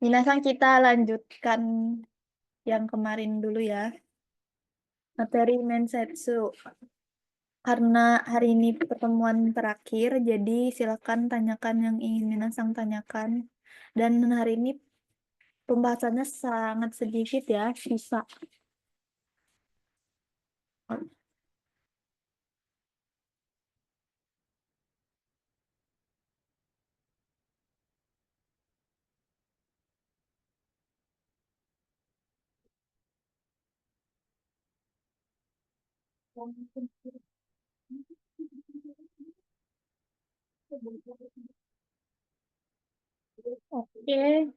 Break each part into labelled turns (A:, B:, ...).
A: Minasan kita lanjutkan yang kemarin dulu ya. Materi Mensetsu. Karena hari ini pertemuan terakhir, jadi silakan tanyakan yang ingin Minasang tanyakan. Dan hari ini pembahasannya sangat sedikit ya, sisa. Oke,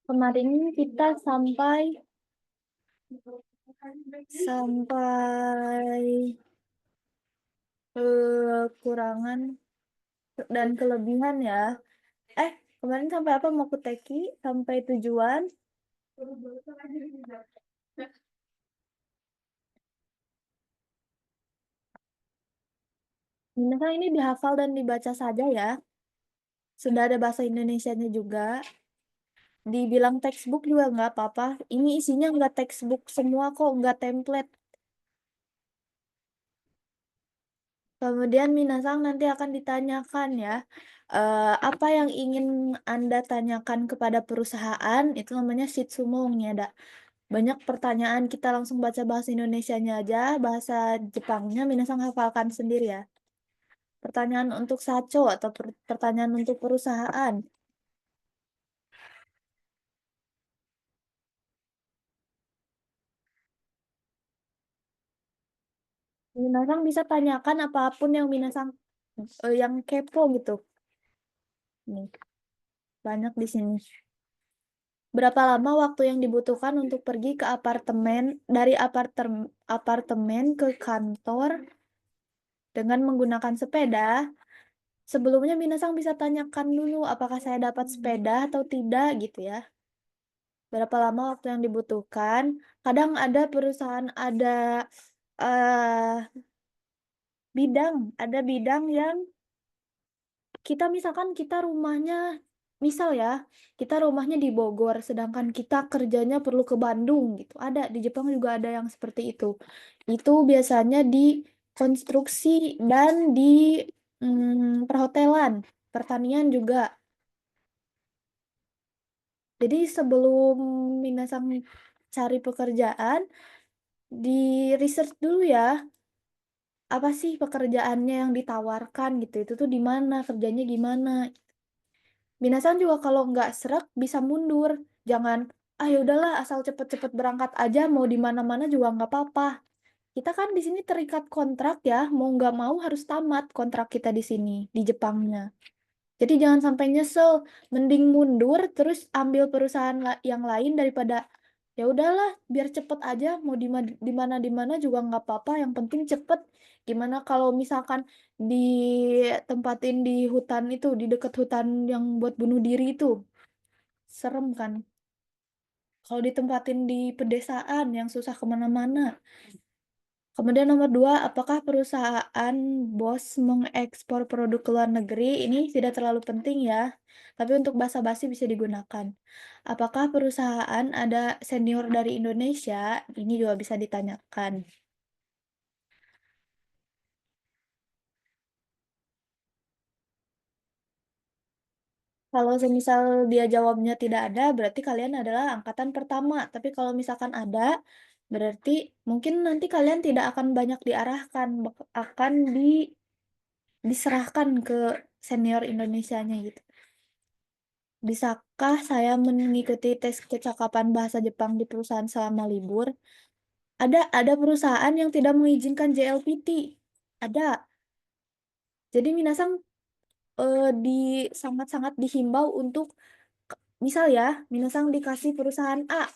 A: kemarin kita sampai kekurangan dan kelebihan ya. Kemarin sampai apa mau kuteki sampai tujuan. Misalnya ini dihafal dan dibaca saja ya. Sudah ada bahasa Indonesianya juga. Dibilang textbook juga nggak apa-apa. Ini isinya nggak textbook semua kok, nggak template. Kemudian Minasang nanti akan ditanyakan ya, apa yang ingin Anda tanyakan kepada perusahaan, itu namanya shitsumong ya, ada. Banyak pertanyaan, kita langsung baca bahasa Indonesianya aja, bahasa Jepangnya Minasang hafalkan sendiri ya. Pertanyaan untuk sacho atau pertanyaan untuk perusahaan. Minasang bisa tanyakan apapun yang Minasang yang kepo gitu. Nih, banyak di sini. Berapa lama waktu yang dibutuhkan untuk pergi ke apartemen dari apartemen ke kantor dengan menggunakan sepeda? Sebelumnya Minasang bisa tanyakan dulu apakah saya dapat sepeda atau tidak gitu ya. Berapa lama waktu yang dibutuhkan? Kadang ada perusahaan eh ada bidang yang misalkan kita rumahnya, misal ya, kita rumahnya di Bogor, sedangkan kita kerjanya perlu ke Bandung gitu. Ada, di Jepang juga ada yang seperti itu. Itu biasanya di konstruksi dan di perhotelan, pertanian juga. Jadi sebelum Minasang cari pekerjaan, di research dulu ya, apa sih pekerjaannya yang ditawarkan gitu. Itu tuh di mana, kerjanya gimana. Minasan juga kalau nggak serak bisa mundur. Jangan, ya udahlah asal cepet-cepet berangkat aja, mau di mana-mana juga nggak apa-apa. Kita kan di sini terikat kontrak ya, mau nggak mau harus tamat kontrak kita di sini, di Jepangnya. Jadi jangan sampai nyesel, mending mundur terus ambil perusahaan yang lain daripada ya udahlah biar cepet aja, mau di mana juga nggak apa-apa, yang penting cepet. Gimana kalau misalkan ditempatin di hutan itu, di dekat hutan yang buat bunuh diri itu, serem kan? Kalau ditempatin di pedesaan yang susah kemana-mana. Kemudian nomor dua, apakah perusahaan bos mengekspor produk ke luar negeri? Ini tidak terlalu penting ya, tapi untuk basa-basi bisa digunakan. Apakah perusahaan ada senior dari Indonesia? Ini juga bisa ditanyakan. Kalau semisal dia jawabnya tidak ada, berarti kalian adalah angkatan pertama. Tapi kalau misalkan ada, berarti mungkin nanti kalian tidak akan banyak diarahkan, akan diserahkan ke senior Indonesianya gitu. Bisakah saya mengikuti tes kecakapan bahasa Jepang di perusahaan selama libur? Ada perusahaan yang tidak mengizinkan JLPT. Ada. Jadi minasang di sangat-sangat dihimbau untuk misal ya, minasang dikasih perusahaan A.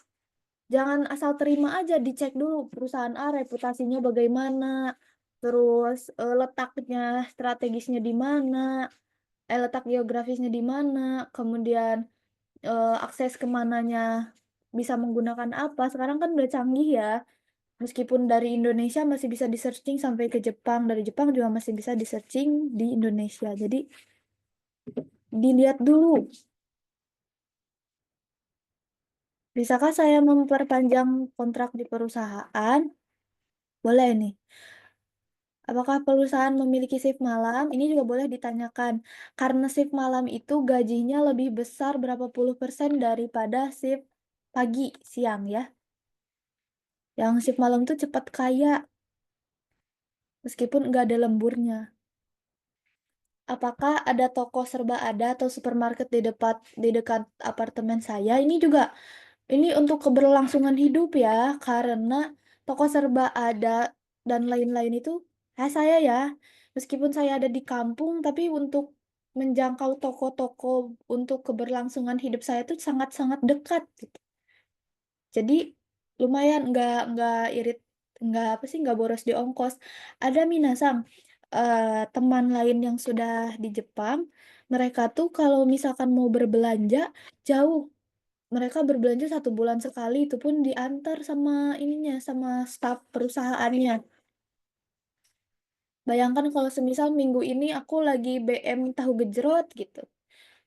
A: Jangan asal terima aja, dicek dulu perusahaan A reputasinya bagaimana, terus letaknya strategisnya di mana, letak geografisnya di mana, kemudian akses kemananya bisa menggunakan apa. Sekarang kan udah canggih ya. Meskipun dari Indonesia masih bisa di searching sampai ke Jepang, dari Jepang juga masih bisa di searching di Indonesia. Jadi dilihat dulu. Bisakah saya memperpanjang kontrak di perusahaan? Boleh nih. Apakah perusahaan memiliki shift malam? Ini juga boleh ditanyakan. Karena shift malam itu gajinya lebih besar berapa puluh persen daripada shift pagi, siang ya. Yang shift malam tuh cepat kaya, meskipun nggak ada lemburnya. Apakah ada toko serba ada atau supermarket di dekat apartemen saya? Ini untuk keberlangsungan hidup ya, karena toko serba ada dan lain-lain itu saya ya, meskipun saya ada di kampung, tapi untuk menjangkau toko-toko untuk keberlangsungan hidup saya itu sangat-sangat dekat gitu. Jadi lumayan nggak apa sih, nggak boros di ongkos. Ada minasang, teman lain yang sudah di Jepang, mereka tuh kalau misalkan mau berbelanja jauh. Mereka berbelanja 1 bulan sekali, itu pun diantar sama ininya, sama staf perusahaannya. Bayangkan kalau semisal minggu ini aku lagi BM tahu gejrot gitu.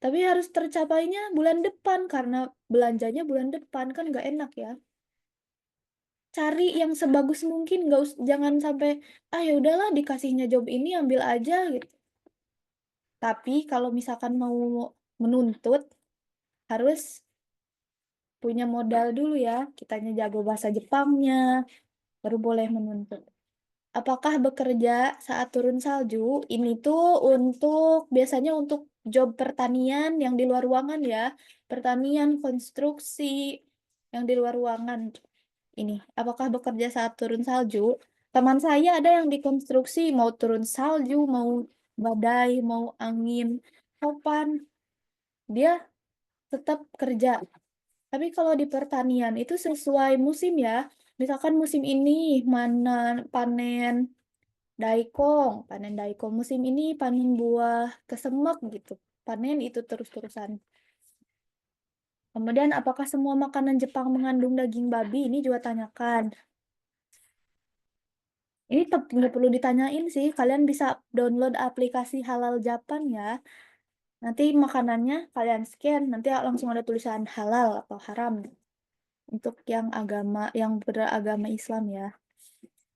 A: Tapi harus tercapainya bulan depan karena belanjanya bulan depan, kan nggak enak ya. Cari yang sebagus mungkin, jangan sampai, ah ya udahlah dikasihnya job ini ambil aja gitu. Tapi kalau misalkan mau menuntut, harus punya modal dulu ya. Kitanya jago bahasa Jepangnya, baru boleh menuntut. Apakah bekerja saat turun salju? Ini tuh biasanya untuk job pertanian yang di luar ruangan ya. Pertanian, konstruksi, yang di luar ruangan. Ini, apakah bekerja saat turun salju? Teman saya ada yang di konstruksi, mau turun salju, mau badai, mau angin, topan, dia tetap kerja. Tapi kalau di pertanian itu sesuai musim ya. Misalkan musim ini mana panen daikong. Musim ini panen buah kesemek gitu. Panen itu terus-terusan. Kemudian apakah semua makanan Jepang mengandung daging babi? Ini juga tanyakan. Ini nggak perlu ditanyain sih. Kalian bisa download aplikasi Halal Japan ya. Nanti makanannya kalian scan, nanti langsung ada tulisan halal atau haram untuk yang beragama Islam ya.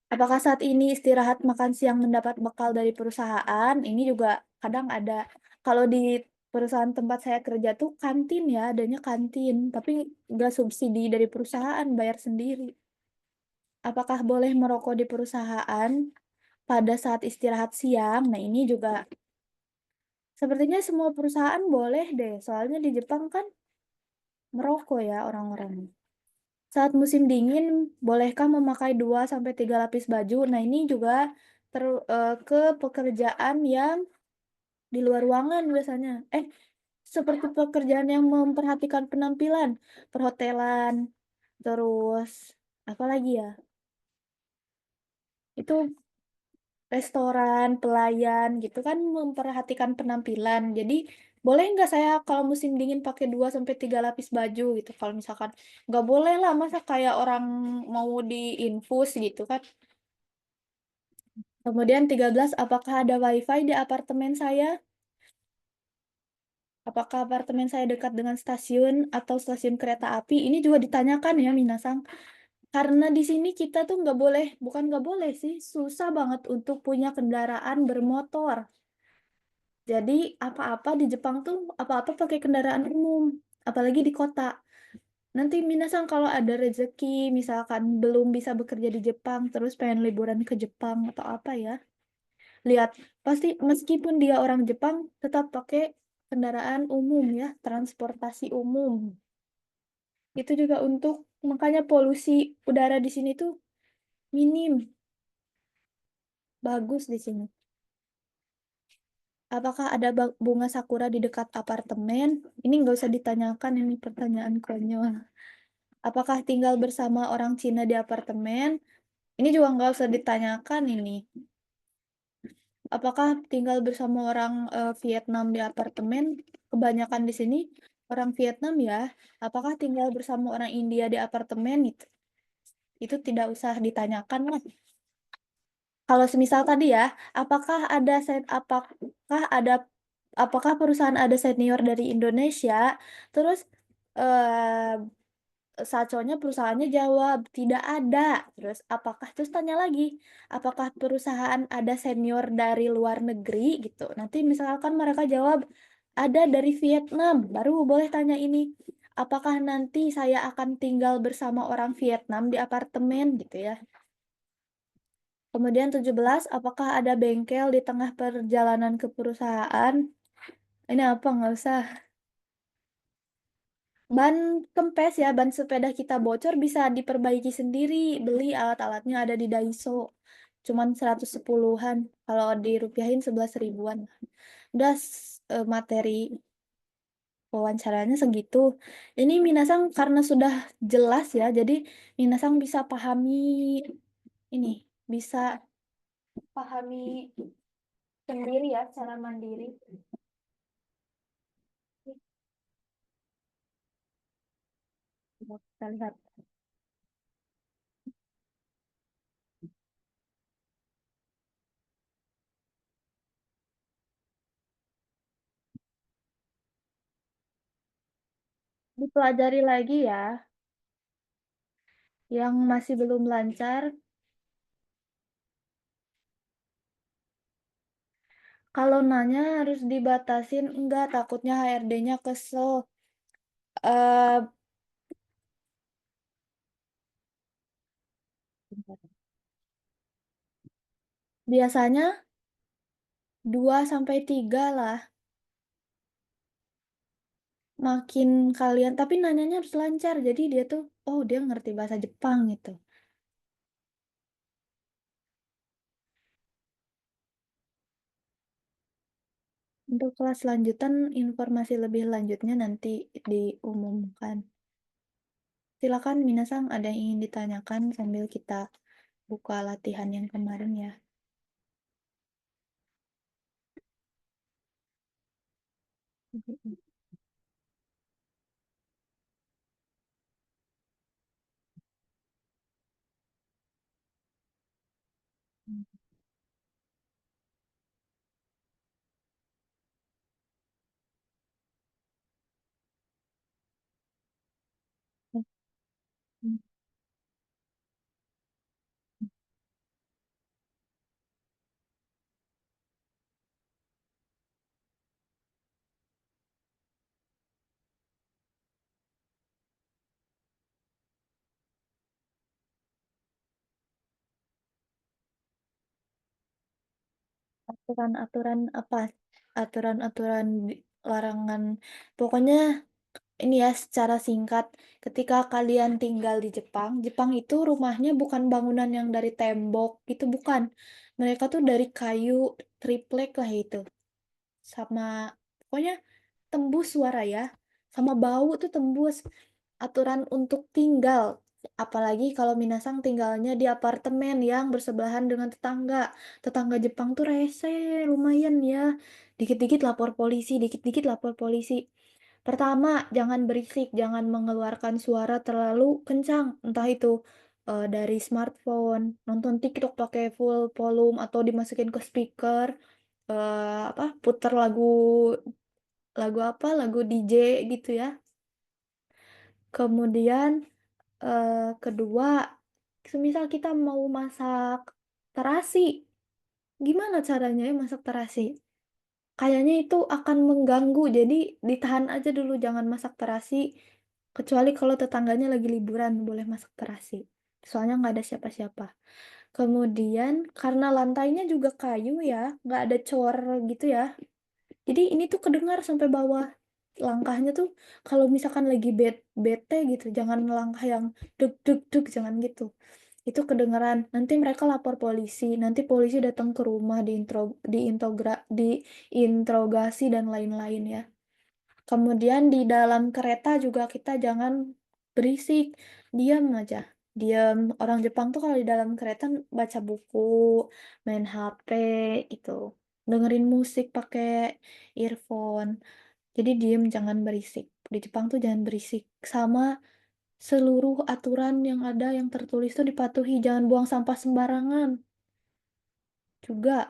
A: Apakah saat ini istirahat makan siang mendapat bekal dari perusahaan? Ini juga kadang ada. Kalau di perusahaan tempat saya kerja tuh kantin ya, adanya kantin, tapi nggak subsidi dari perusahaan, bayar sendiri. Apakah boleh merokok di perusahaan pada saat istirahat siang? Nah, ini juga sepertinya semua perusahaan boleh deh, soalnya di Jepang kan merokok ya orang-orang. Saat musim dingin, bolehkah memakai 2 sampai 3 lapis baju? Nah, ini juga ke pekerjaan yang di luar ruangan biasanya. Seperti pekerjaan yang memperhatikan penampilan, perhotelan, terus apa lagi ya? Itu restoran, pelayan gitu kan memperhatikan penampilan. Jadi boleh nggak saya kalau musim dingin pakai 2 sampai 3 lapis baju gitu. Kalau misalkan nggak boleh lah, masa kayak orang mau diinfus gitu kan. Kemudian 13, apakah ada wifi di apartemen saya? Apakah apartemen saya dekat dengan stasiun atau stasiun kereta api? Ini juga ditanyakan ya, Minasang. Karena di sini kita tuh nggak boleh, bukan nggak boleh sih, susah banget untuk punya kendaraan bermotor. Jadi apa-apa di Jepang tuh apa-apa pakai kendaraan umum, apalagi di kota. Nanti Minasang kalau ada rezeki, misalkan belum bisa bekerja di Jepang, terus pengen liburan ke Jepang atau apa ya, lihat pasti meskipun dia orang Jepang tetap pakai kendaraan umum ya, transportasi umum. Itu juga untuk makanya polusi udara di sini tuh minim, bagus di sini. Apakah ada bunga sakura di dekat apartemen? Ini nggak usah ditanyakan, ini pertanyaan konyol. Apakah tinggal bersama orang Cina di apartemen? Ini juga nggak usah ditanyakan ini. Apakah tinggal bersama orang Vietnam di apartemen? Kebanyakan di sini orang Vietnam ya. Apakah tinggal bersama orang India di apartemen? Itu tidak usah ditanyakan lah. Kalau semisal tadi ya, apakah ada apakah perusahaan ada senior dari Indonesia? Terus eh, Saconya perusahaannya jawab, "Tidak ada." Terus tanya lagi, "Apakah perusahaan ada senior dari luar negeri?" Gitu. Nanti misalkan mereka jawab, "Ada dari Vietnam." Baru boleh tanya ini, "Apakah nanti saya akan tinggal bersama orang Vietnam di apartemen?" Gitu ya. Kemudian 17, "Apakah ada bengkel di tengah perjalanan ke perusahaan?" Ini apa? Nggak usah. Ban kempes ya, ban sepeda kita bocor bisa diperbaiki sendiri, beli alat-alatnya ada di Daiso. Cuman 110-an, kalau dirupiahin 11 ribuan. Udah materi wawancaranya segitu. Ini minasang karena sudah jelas ya, jadi minasang bisa pahami ini, bisa pahami sendiri ya, cara mandiri. Coba kita lihat. Dipelajari lagi ya, yang masih belum lancar. Kalau nanya harus dibatasin, enggak, takutnya HRD-nya kesel. Eh biasanya 2 sampai 3 lah. Makin kalian, tapi nanyanya harus lancar. Jadi dia tuh, oh dia ngerti bahasa Jepang gitu. Untuk kelas lanjutan, informasi lebih lanjutnya nanti diumumkan. Silakan minasang ada yang ingin ditanyakan sambil kita buka latihan yang kemarin ya. Aturan-aturan apa? Aturan-aturan larangan. Pokoknya ini ya secara singkat, ketika kalian tinggal di Jepang, Jepang itu rumahnya bukan bangunan yang dari tembok, itu bukan. Mereka tuh dari kayu triplek lah itu. Sama pokoknya tembus suara ya. Sama bau tuh tembus. Aturan untuk tinggal. Apalagi kalau minasang tinggalnya di apartemen yang bersebelahan dengan tetangga. Tetangga Jepang tuh rese, lumayan ya. Dikit-dikit lapor polisi, dikit-dikit lapor polisi. Pertama, jangan berisik, jangan mengeluarkan suara terlalu kencang. Entah itu dari smartphone, nonton TikTok pakai full volume atau dimasukin ke speaker, apa, puter lagu lagu apa, lagu DJ gitu ya. Kemudian kedua, semisal kita mau masak terasi, gimana caranya ya masak terasi? Kayaknya itu akan mengganggu, jadi ditahan aja dulu, jangan masak terasi. Kecuali kalau tetangganya lagi liburan, boleh masak terasi. Soalnya nggak ada siapa-siapa. Kemudian, karena lantainya juga kayu ya, nggak ada cor gitu ya. Jadi ini tuh kedengar sampai bawah. Langkahnya tuh kalau misalkan lagi bete gitu, jangan langkah yang deg deg deg, jangan gitu. Itu kedengeran. Nanti mereka lapor polisi. Nanti polisi datang ke rumah diinterogasi dan lain-lain ya. Kemudian di dalam kereta juga kita jangan berisik. Diam aja. Diam. Orang Jepang tuh kalau di dalam kereta baca buku, main HP gitu. Dengerin musik pakai earphone. Jadi diem, jangan berisik. Di Jepang tuh jangan berisik. Sama seluruh aturan yang ada yang tertulis tuh dipatuhi. Jangan buang sampah sembarangan. Juga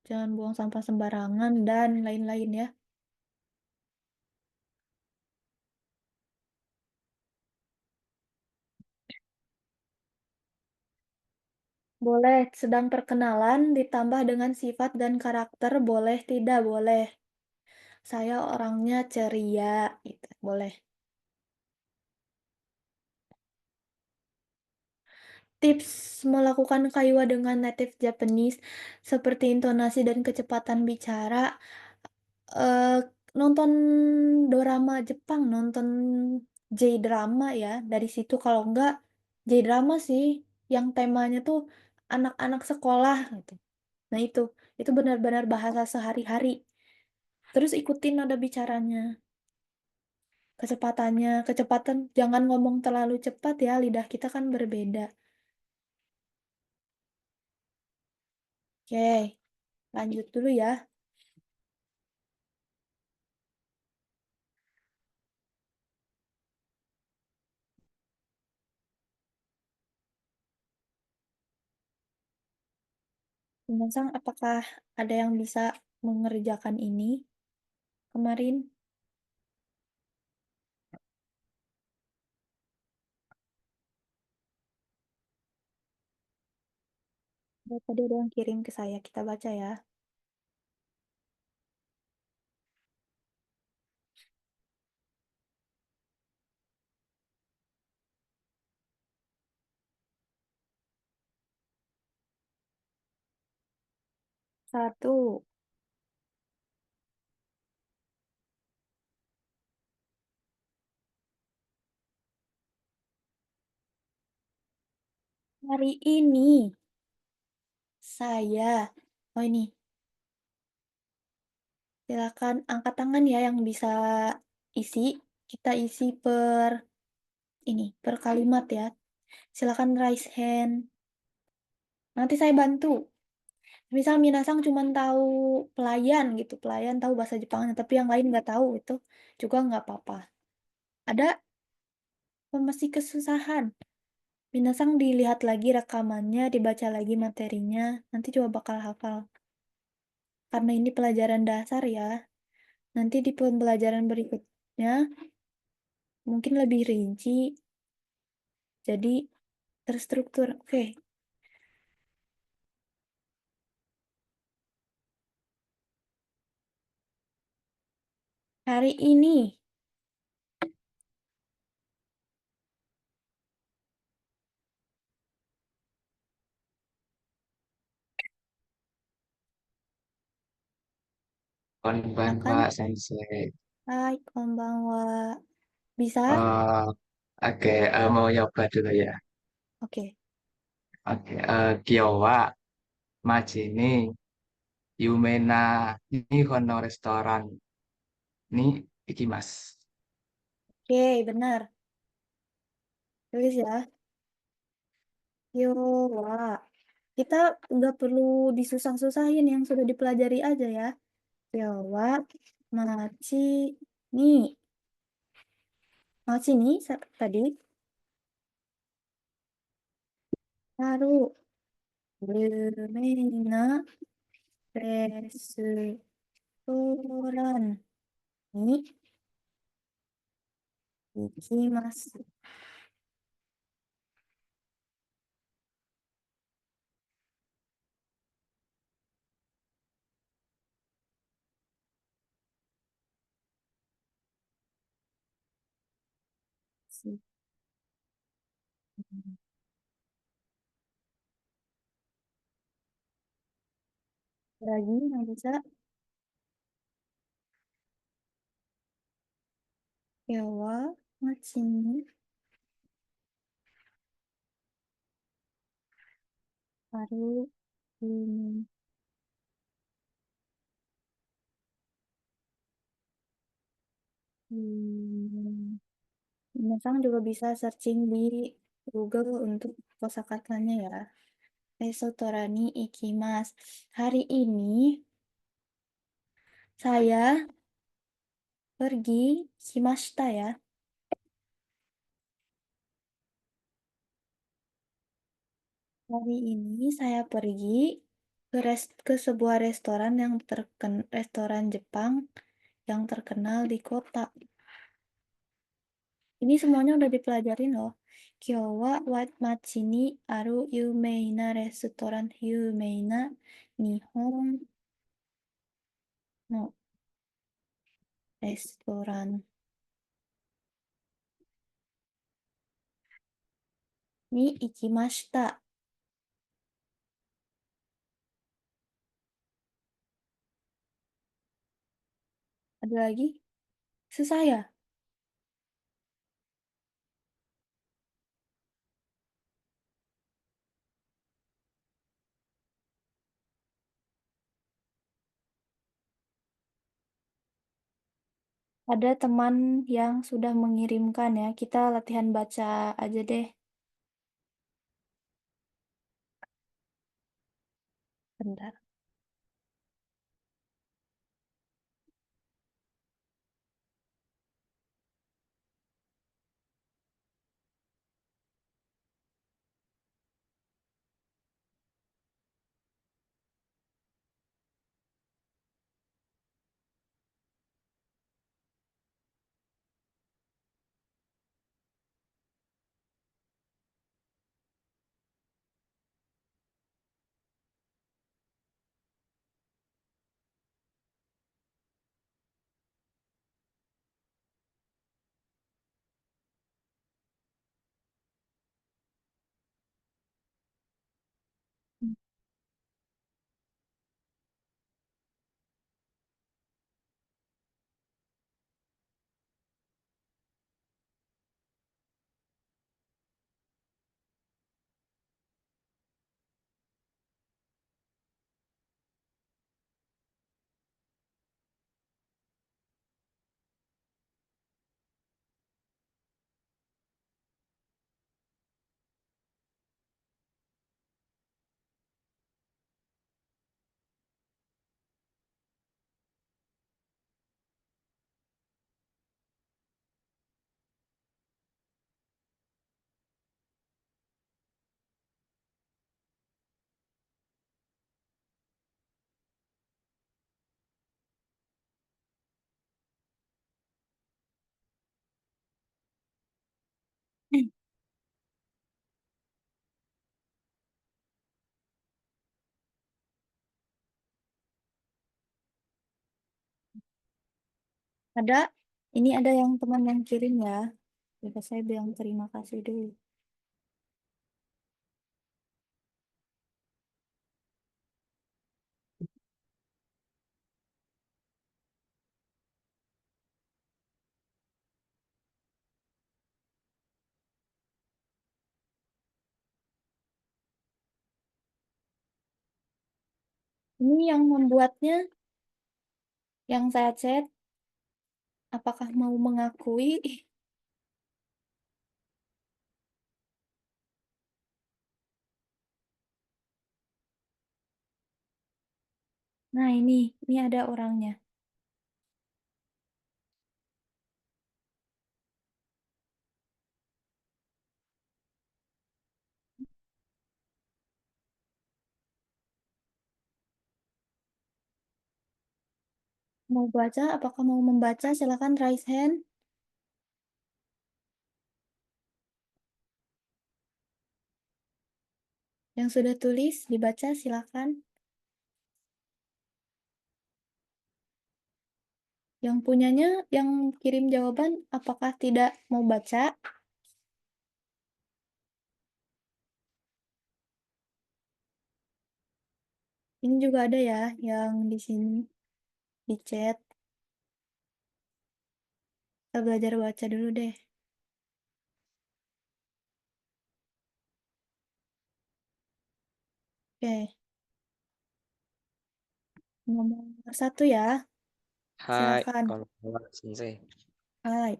A: jangan buang sampah sembarangan dan lain-lain ya. Boleh sedang perkenalan ditambah dengan sifat dan karakter boleh, tidak boleh. Saya orangnya ceria, gitu, boleh. Tips melakukan kaiwa dengan native Japanese seperti intonasi dan kecepatan bicara, eee, nonton dorama Jepang, nonton J-drama ya, dari situ kalau enggak J-drama sih yang temanya tuh anak-anak sekolah gitu. Nah itu benar-benar bahasa sehari-hari. Terus ikutin nada bicaranya, kecepatan jangan ngomong terlalu cepat ya, lidah kita kan berbeda. Oke, lanjut dulu ya. Masang, apakah ada yang bisa mengerjakan ini kemarin? Oh, tadi ada yang kirim ke saya, kita baca ya. Satu, hari ini saya, oh ini, silakan angkat tangan ya yang bisa isi. Kita isi per ini, per kalimat ya. Silakan raise hand. Nanti saya bantu. Misal Minasang cuma tahu pelayan gitu, pelayan tahu bahasa Jepangnya, tapi yang lain nggak tahu itu juga nggak apa-apa. Ada masih kesusahan. Minasang dilihat lagi rekamannya, dibaca lagi materinya, nanti coba bakal hafal. Karena ini pelajaran dasar ya, nanti di pembelajaran berikutnya mungkin lebih rinci, jadi terstruktur. Oke, hari ini
B: Konbanwa,
A: akan
B: Sensei.
A: hai konbanwa. Bisa?
B: Oh, oke, mau nyoba dulu ya.
A: Oke.
B: Oke, Kiowa, Maji ni, Yume na Nihon no restoran ni ikimasu.
A: Oke, benar. Tulis ya. Yowa. Kita nggak perlu disusah-susahin yang sudah dipelajari aja ya. Yowa, machi, ni. Machi ni tadi. Haru, Lumina, restoran ni ikimasu. Lagi yang bisa. Yowa, machi ni haru, hmm, Masang juga bisa searching di Google untuk kosakatanya ya. Restoran ikimas. Hari ini saya pergi shimashita ya. Hari ini saya pergi ke sebuah restoran yang restoran Jepang yang terkenal di kota. Ini semuanya udah dipelajarin loh. 今日は街にある有名なレストラン、有名な日本のレストランに行きました。Ada lagi? Susah ya? Ada teman yang sudah mengirimkan ya. Kita latihan baca aja deh. Bentar. Ada, ini ada yang teman yang kirim ya. Coba saya bilang terima kasih dulu. Ini yang membuatnya, yang saya chat, apakah mau mengakui? Nah ini ada orangnya. Mau baca? Apakah mau membaca? Silakan raise hand. Yang sudah tulis dibaca silakan. Yang punyanya, yang kirim jawaban, apakah tidak mau baca? Ini juga ada ya, yang di sini di chat. Kita belajar baca dulu deh. Oke, nomor satu ya.
C: Hai,
A: Silakan.
C: konnichiwa, Sensei.
A: Hai.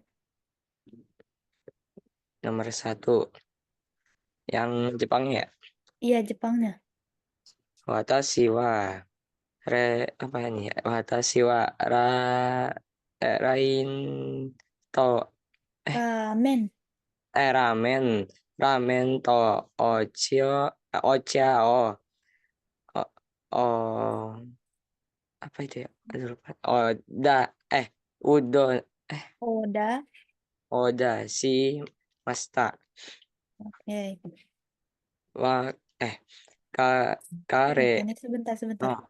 C: Nomor satu, yang Jepang ya.
A: Iya, Jepangnya.
C: Watashi wa apa ini? Watashi wa rain to
A: Ramen.
C: ramen to ochao o, o apa itu ya? Aduh, lupa. Oda udon
A: Oda.
C: oda si masta.
A: Oke.
C: Wa kare
A: Internet sebentar.
C: no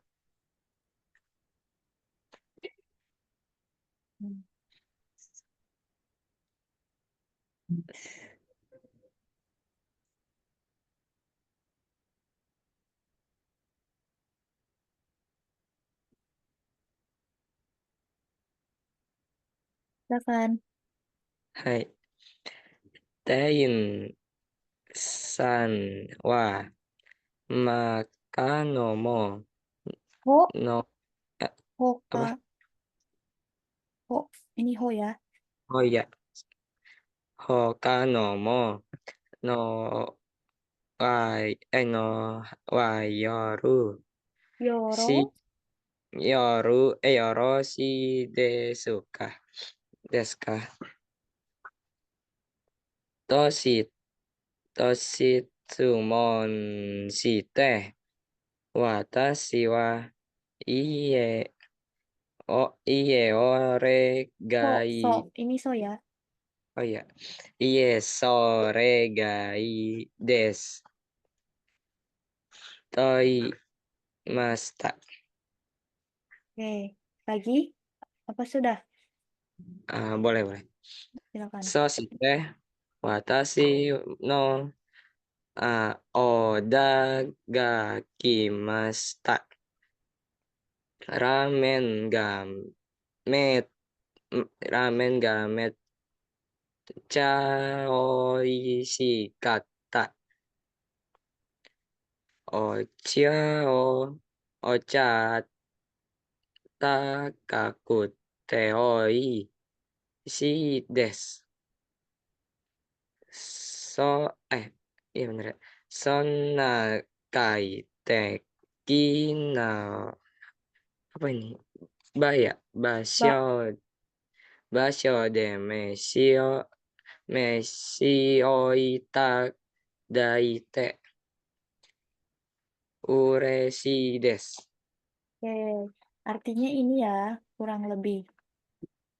A: Hmm. Silakan.
C: はい。ได้ยินซันว่ามาโนโม
A: Ho,
C: no eh,
A: hoka,
C: apa
A: ho. Ini ho ya.
C: oh iya Hokanomo no no Wayoru si
A: Yoro,
C: Yoro si Desuka Deska Toshi Toshitsumon shite Watashi wa Iye ore gai
A: so. Ini so ya.
C: oh iya Iye sore gai des Toi Masta
A: Oke. Lagi? Apa sudah?
C: boleh
A: Silakan.
C: so shite Watashi no oda ga kimashita. Ramen ga met ramen ga mecha oishikatta. Ocha ocha takakute oishi desu. So iya bener ya. Sonna kaiteki na apa ini?
A: Ba,
C: Basyo de mesio ita daite uresi desu.
A: oke. Artinya ini ya, kurang lebih.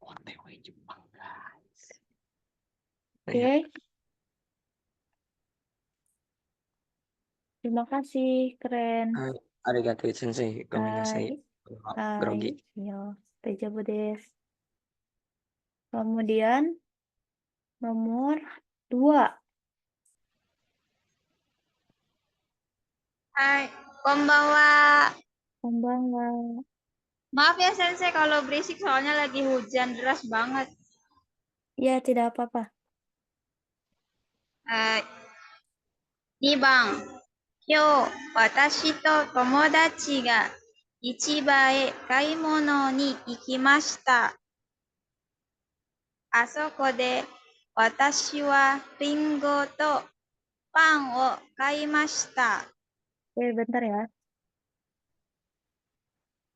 B: OTW Jepang, guys.
C: Ya,
A: Oke. Terima kasih, keren.
C: arigato sensei, gomenasai,
A: Hai, hai,
C: grogi.
A: yo, dejavu desu. Kemudian nomor 2.
D: はい、こんばんは.
A: Konbanwa.
D: Maaf ya Sensei kalau berisik soalnya lagi hujan deras banget.
A: Ya, tidak apa-apa.
D: 2番、今日私と友達が市場へ買い物に行きました。あそこで私はリンゴとパンを買いました。
A: Oke, bentar ya.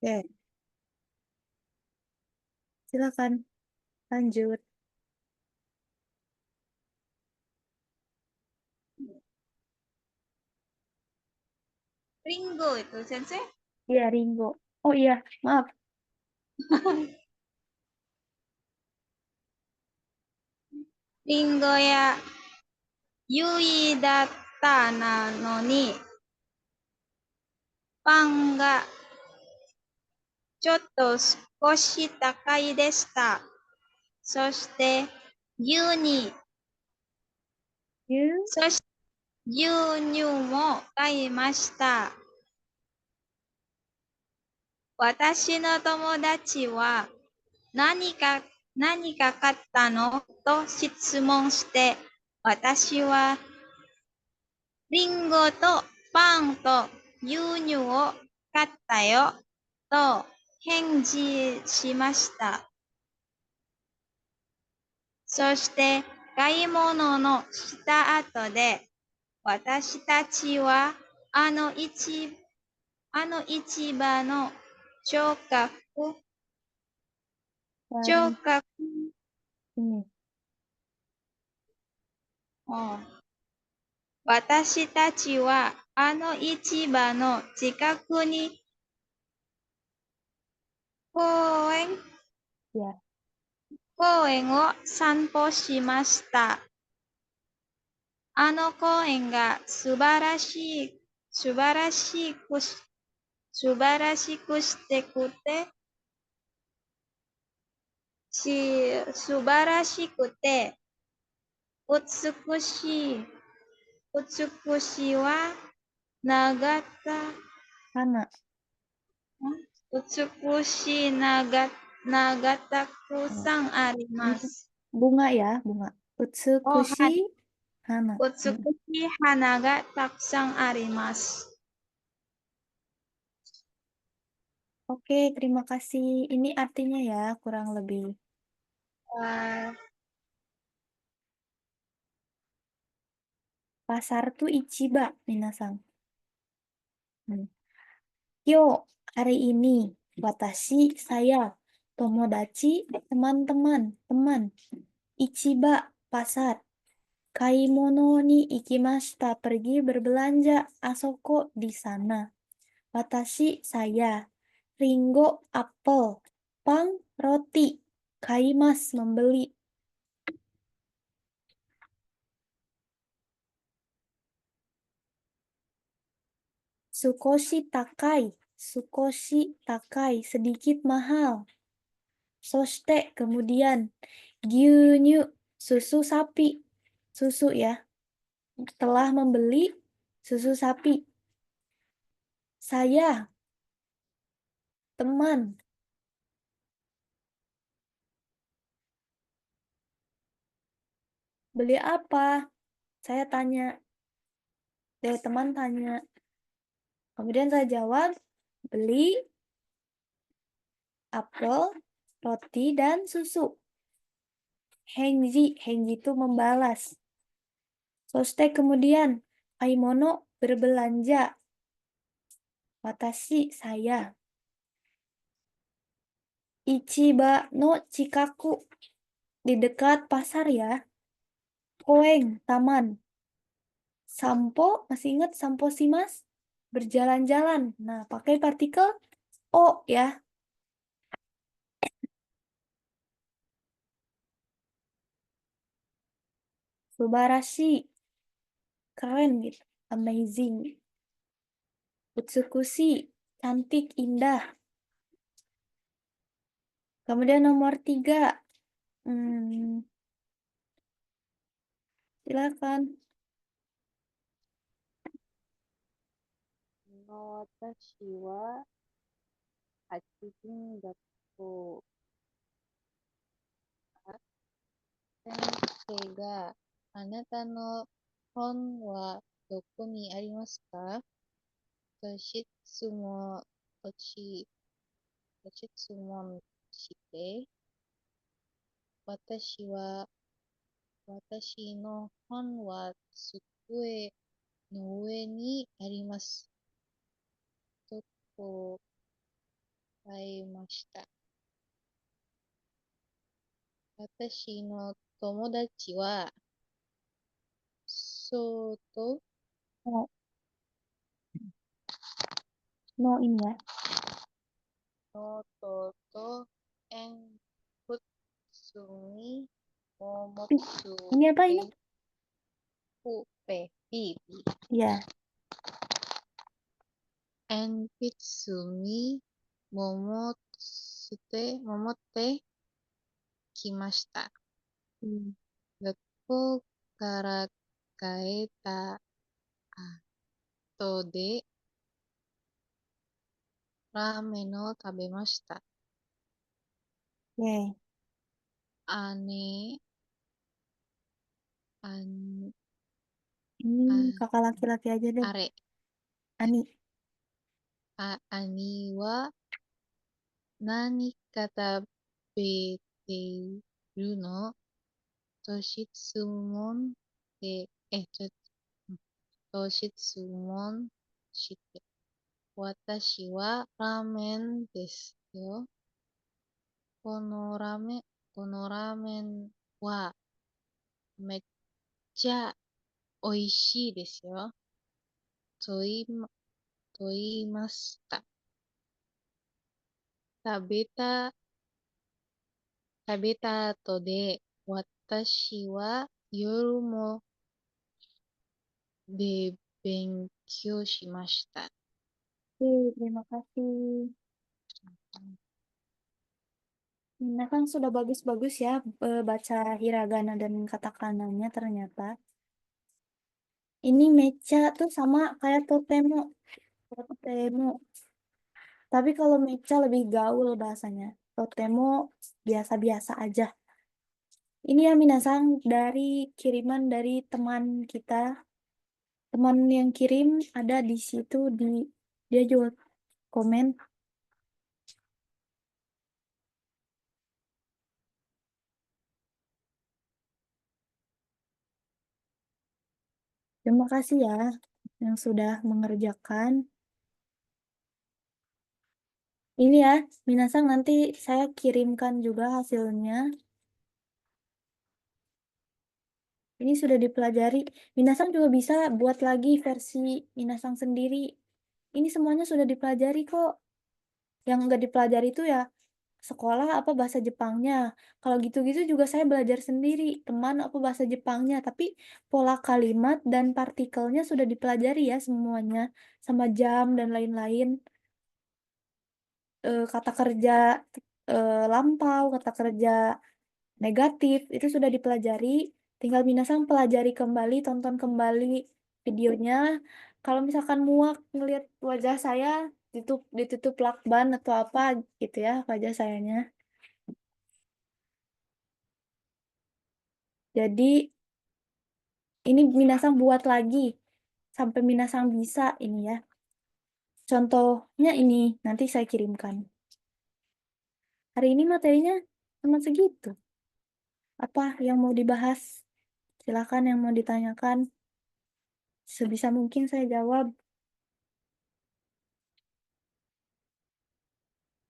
A: Oke, silakan lanjut.
D: Ringo itu Sensei?
A: Iya, Ringo. Oh iya, maaf.
D: Ringo ya Yui だったなのに、パンがちょっと少し高いでした。そして牛乳、
A: You,
D: そして牛乳も買いました。私の友達は何か買ったのと質問して、私はリンゴとパンと牛乳を買ったよと返事しました。そして買い物のした後で、私たちはあの市場の聴覚、
A: sekarang ini.
D: 私たちはあの市場の近くに公園
A: Ya,
D: 公園を散歩しました。あの公園が素晴らしくしてくて、素晴らしくて、美しい、美しいは、長田、
A: Hana.
D: 美しい長たく
A: Oh,
D: さんありま
A: ini
D: す。
A: bunga ya, bunga.
D: おは
A: Utsukushi hana.
D: 美しい花がたくさんあります。
A: Oke, terima kasih. Ini artinya ya, kurang lebih.
D: あ
A: Pasar tuh Ichiba, minasan. Yo, hari ini, watashi, saya, tomodachi, teman-teman, teman, Ichiba, pasar, kaimono ni ikimashita, pergi berbelanja, asoko, di sana. Watashi, saya, ringo, apel, pang, roti, kaimas, membeli. Sukoshi takai, sedikit mahal. Soste, kemudian, gyunyu, susu sapi, susu ya. Telah membeli susu sapi. Saya, teman, beli apa? Saya tanya. Dari teman tanya. Kemudian saya jawab, beli apel, roti, dan susu. Henji itu membalas. Soste kemudian, aimono, berbelanja. Watashi, saya. Ichiba no Chikaku, di dekat pasar ya. Koeng, taman. Sampo, masih ingat sampo sih mas? Berjalan-jalan. Nah, pakai partikel O ya. Subarashi, keren gitu. Amazing. Utsukushi, cantik, indah. Kemudian nomor 3. Silakan.
E: 私は8人だと、先生が、あなたの本はどこにありますかと質問し、質問して、私は、私の本は机の上にあります。と答えました。私の友達は、そうと、
A: No, no ini ya.
E: ノートと鉛筆にも持つ
A: Ini apa ini?
E: ビー
A: Ya.
E: 鉛筆にも持ってきました。学校から帰った後でラーメンを食べました。
A: Oke.
E: 姉、
A: Ini kakak laki-laki aja deh.
E: あれ、
A: Ani.
E: 兄は何か食べているのと質問で、と質問して、私はラーメンですよ。このラーメンはめっちゃ美味しいですよ。と言いました。食べた後で、私は夜もで勉強しました。
A: Oke, terima kasih. Kan sudah bagus-bagus ya baca hiragana dan katakananya ternyata. Ini mecha tuh sama kayak totemo. Totemo. Tapi kalau mecha lebih gaul bahasanya. Totemo biasa-biasa aja. Ini ya minasang dari kiriman dari teman kita. Teman yang kirim ada di situ dia juga komen. Terima kasih ya yang sudah mengerjakan. Ini ya, minasang nanti saya kirimkan juga hasilnya. Ini sudah dipelajari. Minasang juga bisa buat lagi versi minasang sendiri. Ini semuanya sudah dipelajari kok. Yang nggak dipelajari itu ya sekolah apa bahasa Jepangnya. Kalau gitu-gitu juga saya belajar sendiri. Teman apa bahasa Jepangnya. Tapi pola kalimat dan partikelnya sudah dipelajari ya semuanya. Sama jam dan lain-lain. Kata kerja lampau, kata kerja negatif itu sudah dipelajari. Tinggal minasang pelajari kembali, tonton kembali videonya. Kalau misalkan muak ngelihat wajah saya ditutup lakban atau apa gitu ya wajah sayanya. Jadi ini minasang buat lagi sampai minasang bisa ini ya. Contohnya ini nanti saya kirimkan. Hari ini materinya cuma segitu. Apa yang mau dibahas? Silakan yang mau ditanyakan. Sebisa mungkin saya jawab.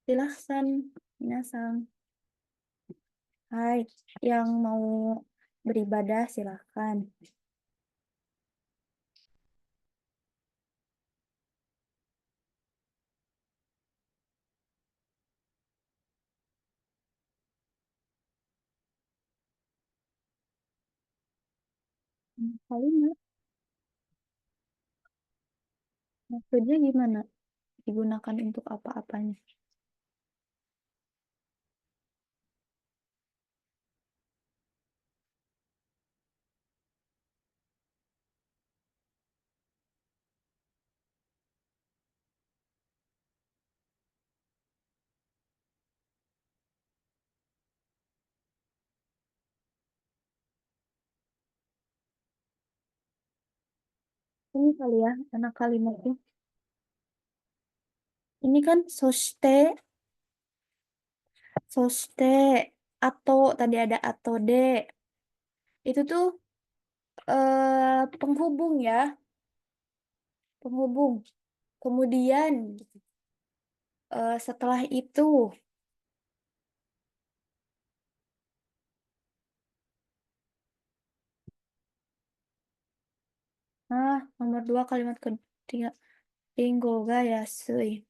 A: Silahkan, minasang. Hai, yang mau beribadah silahkan. Kalimat, maksudnya gimana? Digunakan untuk apa-apanya? Ini kali ya, anak kalimatnya. Ini kan soste, atau tadi ada atau de. Itu tuh penghubung ya, penghubung. Kemudian setelah itu, nomor 2 kalimat ketiga, Ringo ga yasui.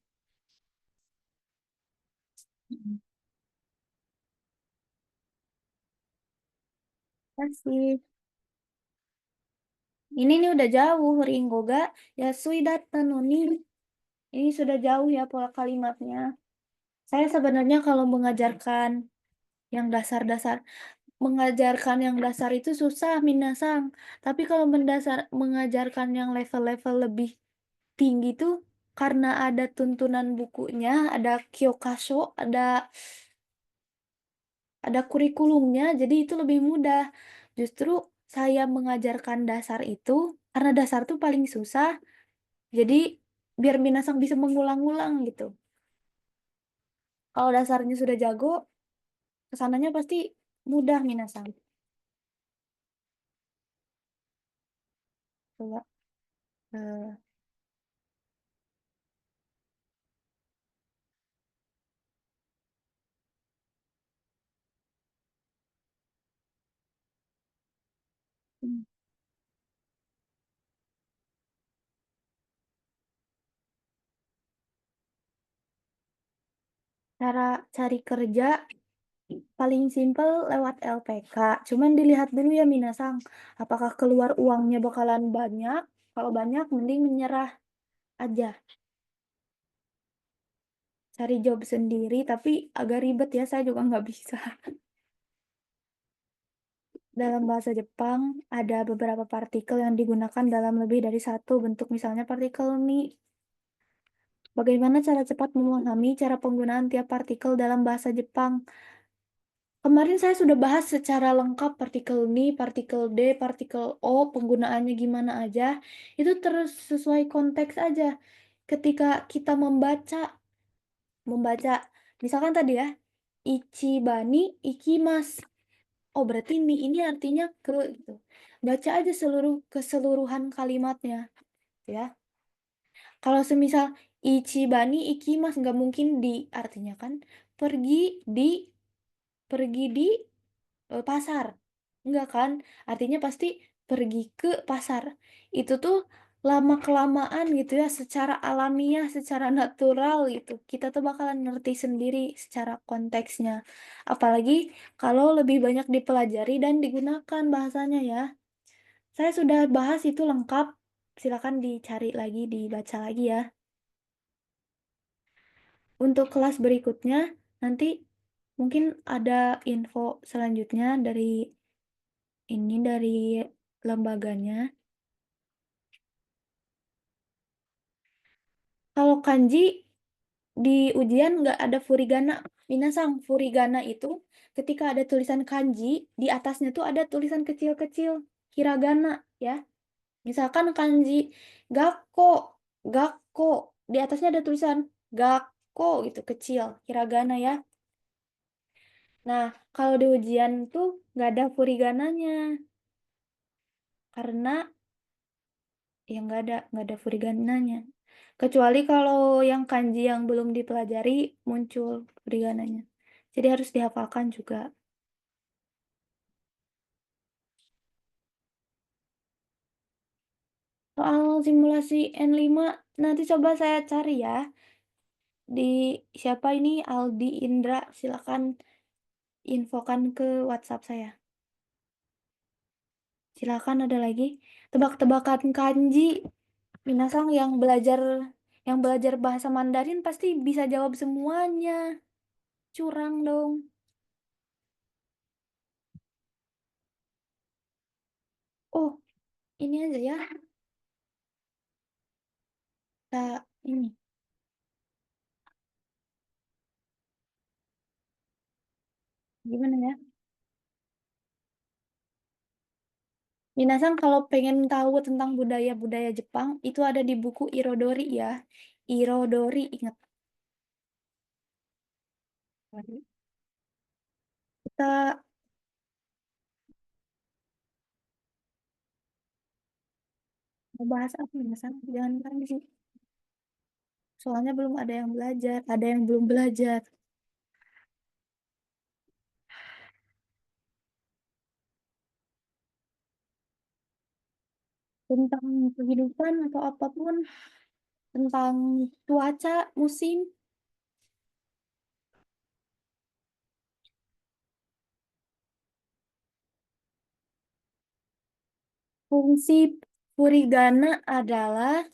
A: Mm. Kasih. Ini nih udah jauh, Ringo ga yasui datta no ni. Ini sudah jauh ya pola kalimatnya. Saya sebenarnya kalau mengajarkan yang dasar-dasar, mengajarkan yang dasar itu susah, minasang. Tapi kalau mengajarkan yang level-level lebih tinggi tuh, karena ada tuntunan bukunya, ada kyokasho, ada kurikulumnya, jadi itu lebih mudah. Justru saya mengajarkan dasar itu, karena dasar tuh paling susah, jadi biar minasang bisa mengulang-ulang gitu. Kalau dasarnya sudah jago, kesananya pasti mudah minasang. Coba eh, cara cari kerja paling simpel lewat LPK. Cuman dilihat dulu ya minasang, apakah keluar uangnya bakalan banyak Kalau banyak, mending menyerah aja. Cari job sendiri, tapi agak ribet ya, saya juga nggak bisa. Dalam bahasa Jepang, ada beberapa partikel yang digunakan dalam lebih dari satu bentuk, misalnya partikel ni. Bagaimana cara cepat memahami cara penggunaan tiap partikel dalam bahasa Jepang? Kemarin saya sudah bahas secara lengkap partikel ni, partikel D, partikel O, penggunaannya gimana aja. Itu terus sesuai konteks aja. Ketika kita membaca, misalkan tadi ya, ichibani, ikimas. Oh, berarti ini artinya ke gitu. Baca aja keseluruhan kalimatnya, ya. Kalau semisal ichibani, ikimas nggak mungkin di artinya kan pergi di pasar. Enggak kan? Artinya pasti pergi ke pasar. Itu tuh lama-kelamaan gitu ya, secara alamiah, secara natural gitu. Kita tuh bakalan ngerti sendiri secara konteksnya. Apalagi kalau lebih banyak dipelajari dan digunakan bahasanya ya. Saya sudah bahas itu lengkap. Silakan dicari lagi, dibaca lagi ya. Untuk kelas berikutnya, nanti mungkin ada info selanjutnya dari lembaganya. Kalau kanji di ujian nggak ada furigana. Minasang, furigana itu ketika ada tulisan kanji, di atasnya tuh ada tulisan kecil-kecil, hiragana ya. Misalkan kanji gakko, gakko, di atasnya ada tulisan gakko gitu, kecil, hiragana ya. Nah, kalau di ujian tuh nggak ada furigananya. Karena ya nggak ada furigananya. Kecuali kalau yang kanji yang belum dipelajari muncul furigananya. Jadi harus dihafalkan juga. Soal simulasi N5 nanti coba saya cari ya. Di siapa ini Aldi Indra, silakan infokan ke WhatsApp saya. Silakan ada lagi tebak-tebakan kanji. Minasang yang belajar bahasa Mandarin pasti bisa jawab semuanya. Curang dong. Oh, ini aja ya. Ini. Gimana ya? Minasang kalau pengen tahu tentang budaya-budaya Jepang, itu ada di buku Irodori ya. Irodori, ingat. Kita mau bahas apa Minasang? Jangan kanji. Soalnya belum ada yang belajar, ada yang belum belajar. Tentang kehidupan atau apapun, tentang cuaca, musim, fungsi furigana adalah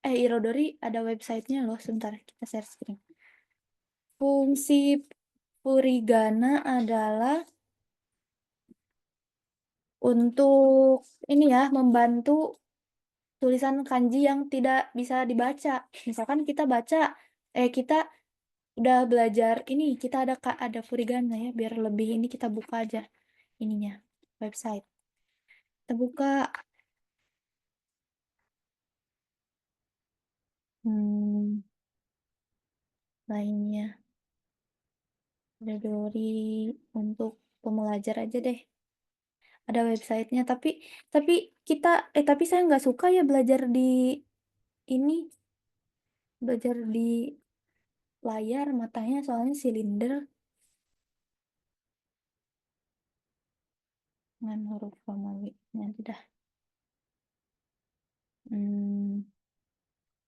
A: Irodori ada websitenya loh, sebentar kita share screen. Fungsi furigana adalah untuk ini ya, membantu tulisan kanji yang tidak bisa dibaca. Misalkan kita udah belajar ini, kita ada furigana ya, biar lebih ini kita buka aja ininya, website. Kita buka lainnya. Dari untuk pembelajar aja deh. Ada websitenya, tapi tapi saya nggak suka ya ini belajar di layar, matanya soalnya silinder dengan huruf Romawi. Nanti dah.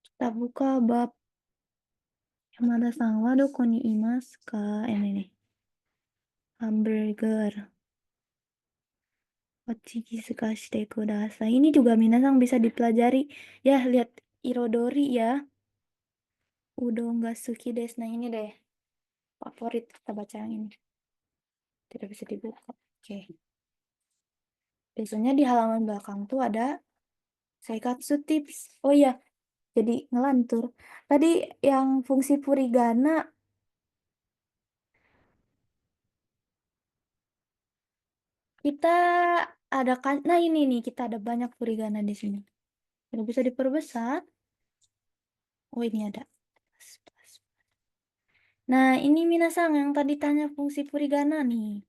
A: Kita buka bab Yamada-san wa doko ni imasu ka? Ini nih. Hamburger. Ochigizuka shite kudasai. Ini juga minasang bisa dipelajari. Ya, lihat irodori ya. Udon ga suki desu. Nah, ini deh. Favorit kita baca yang ini. Tidak bisa dibuka. Oke. Biasanya di halaman belakang tuh ada Saikatsu tips. Oh iya, jadi ngelantur. Tadi yang fungsi furigana kita ada kan. Nah, ini nih kita ada banyak furigana di sini. Tidak bisa diperbesar. Oh, ini ada. Nah, ini minasang yang tadi tanya fungsi furigana nih.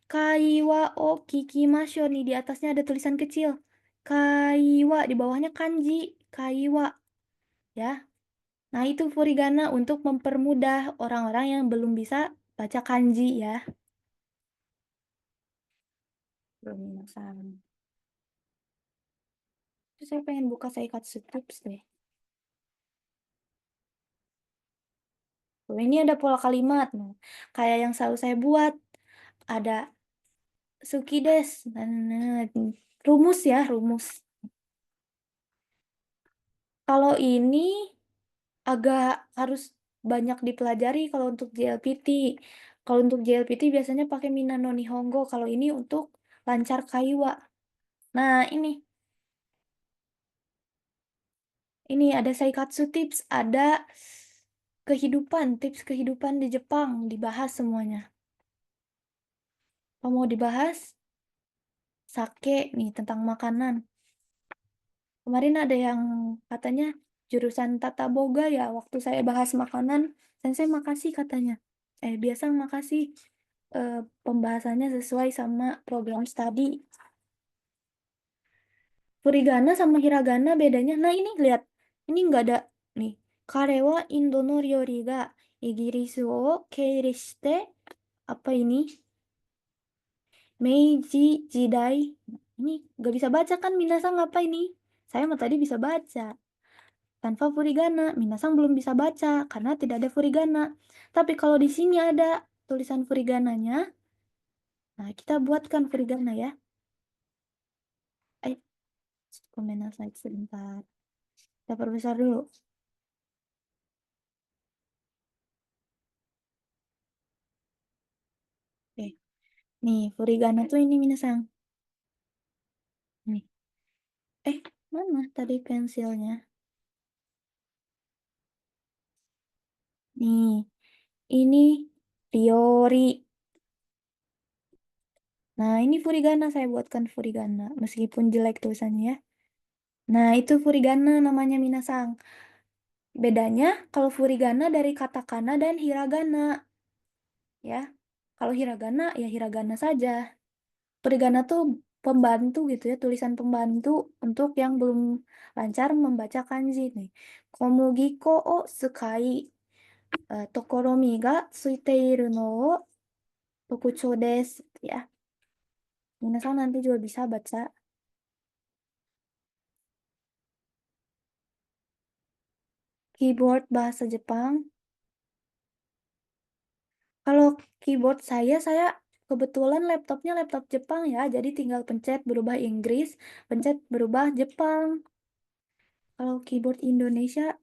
A: Kaiwa o kikimasho nih di atasnya ada tulisan kecil. Kaiwa di bawahnya kanji. Kaiwa ya. Nah, itu furigana untuk mempermudah orang-orang yang belum bisa baca kanji ya. Belum minasang. Terus saya pengen buka Saikatsu Tips deh. Oh, ini ada pola kalimat. Nah, kayak yang selalu saya buat. Ada suki des. Nah, rumus ya, rumus. Kalau ini agak harus banyak dipelajari kalau untuk JLPT. Kalau untuk JLPT biasanya pakai Minano Nihongo. Kalau ini untuk lancar kaiwa. Nah, ini ada Saikatsu Tips, ada kehidupan, tips kehidupan di Jepang, dibahas semuanya. Apa mau dibahas? Sake nih, tentang makanan. Kemarin ada yang katanya jurusan tata boga ya, waktu saya bahas makanan, sensei makasih katanya. Biasa makasih, pembahasannya sesuai sama program studi. Furigana sama hiragana bedanya. Nah, ini lihat. Ini nggak ada nih. Kare wa Indo no ryori ga Igirisu wo keiri shite apa ini? Meiji Jidai. Ini nggak bisa baca kan minasang apa ini? Saya mah tadi bisa baca. Tanpa furigana, minasang belum bisa baca karena tidak ada furigana. Tapi kalau di sini ada tulisan furigananya, nah kita buatkan furigana ya. Eh, komentar sebentar. Kita perbesar dulu. Oke. Nih, furigana tuh ini minasang. Nih. Mana tadi pensilnya? Nih, ini Fiori. Nah, ini furigana, saya buatkan furigana. Meskipun jelek tulisannya ya. Nah, itu furigana namanya minasang. Bedanya kalau furigana dari katakana dan hiragana. Ya, kalau hiragana ya hiragana saja. Furigana tuh pembantu gitu ya, tulisan pembantu untuk yang belum lancar membaca kanji nih. Komugiko o sukai tokoromi ga tsuiteiru no o tokuchou desu ya. Minasan nanti juga bisa baca. Keyboard bahasa Jepang. Kalau keyboard saya kebetulan laptopnya laptop Jepang ya, jadi tinggal pencet berubah Inggris, pencet berubah Jepang. Kalau keyboard Indonesia,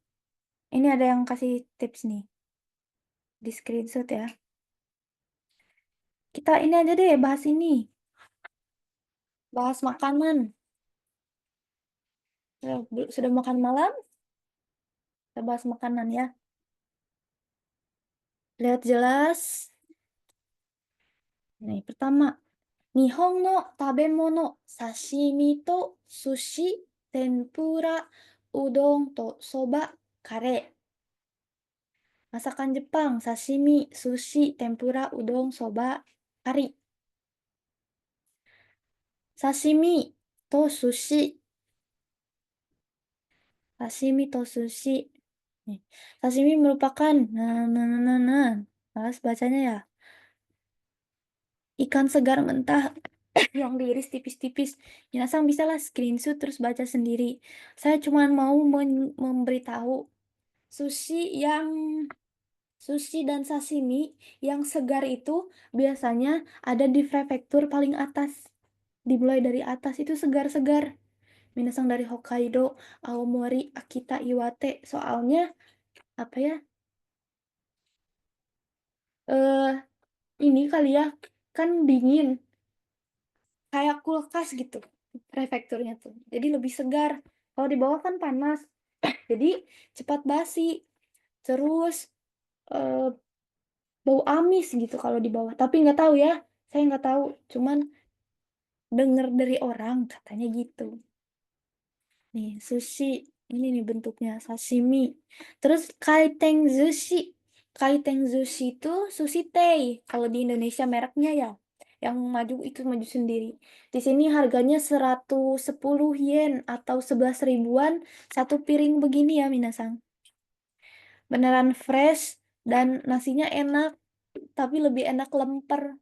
A: ini ada yang kasih tips nih, di screenshot ya. Kita ini aja deh, bahas ini. Bahas makanan. Sudah makan malam? Kita bahas makanan ya. Lihat jelas. Nih, pertama. Nihon no tabemono, sashimi to sushi, tempura, udon to soba, kare. Masakan Jepang, sashimi, sushi, tempura, udon, soba, kari. Sashimi to sushi. Sashimi to sushi. Nih. Sashimi merupakan malas bacanya ya. Ikan segar mentah yang diiris tipis-tipis. Minasang bisa lah screenshot terus baca sendiri. Saya cuma mau memberitahu sushi dan sashimi yang segar itu biasanya ada di prefektur paling atas. Dimulai dari atas itu segar-segar. Minasang dari Hokkaido, Aomori, Akita, Iwate. Soalnya apa ya? Eh ini kali ya, kan dingin, kayak kulkas gitu prefekturnya tuh. Jadi lebih segar. Kalau di bawah kan panas. Jadi cepat basi. Terus eh, bau amis gitu kalau di bawah. Tapi nggak tahu ya. Saya nggak tahu. Cuman denger dari orang katanya gitu. Nih, sushi. Ini nih bentuknya, sashimi. Terus kaiteng sushi. Kaiteng sushi itu sushi tei. Kalau di Indonesia mereknya ya. Yang maju itu maju sendiri. Di sini harganya 110 yen atau 11 ribuan satu piring begini ya, minasang. Beneran fresh dan nasinya enak, tapi lebih enak lemper.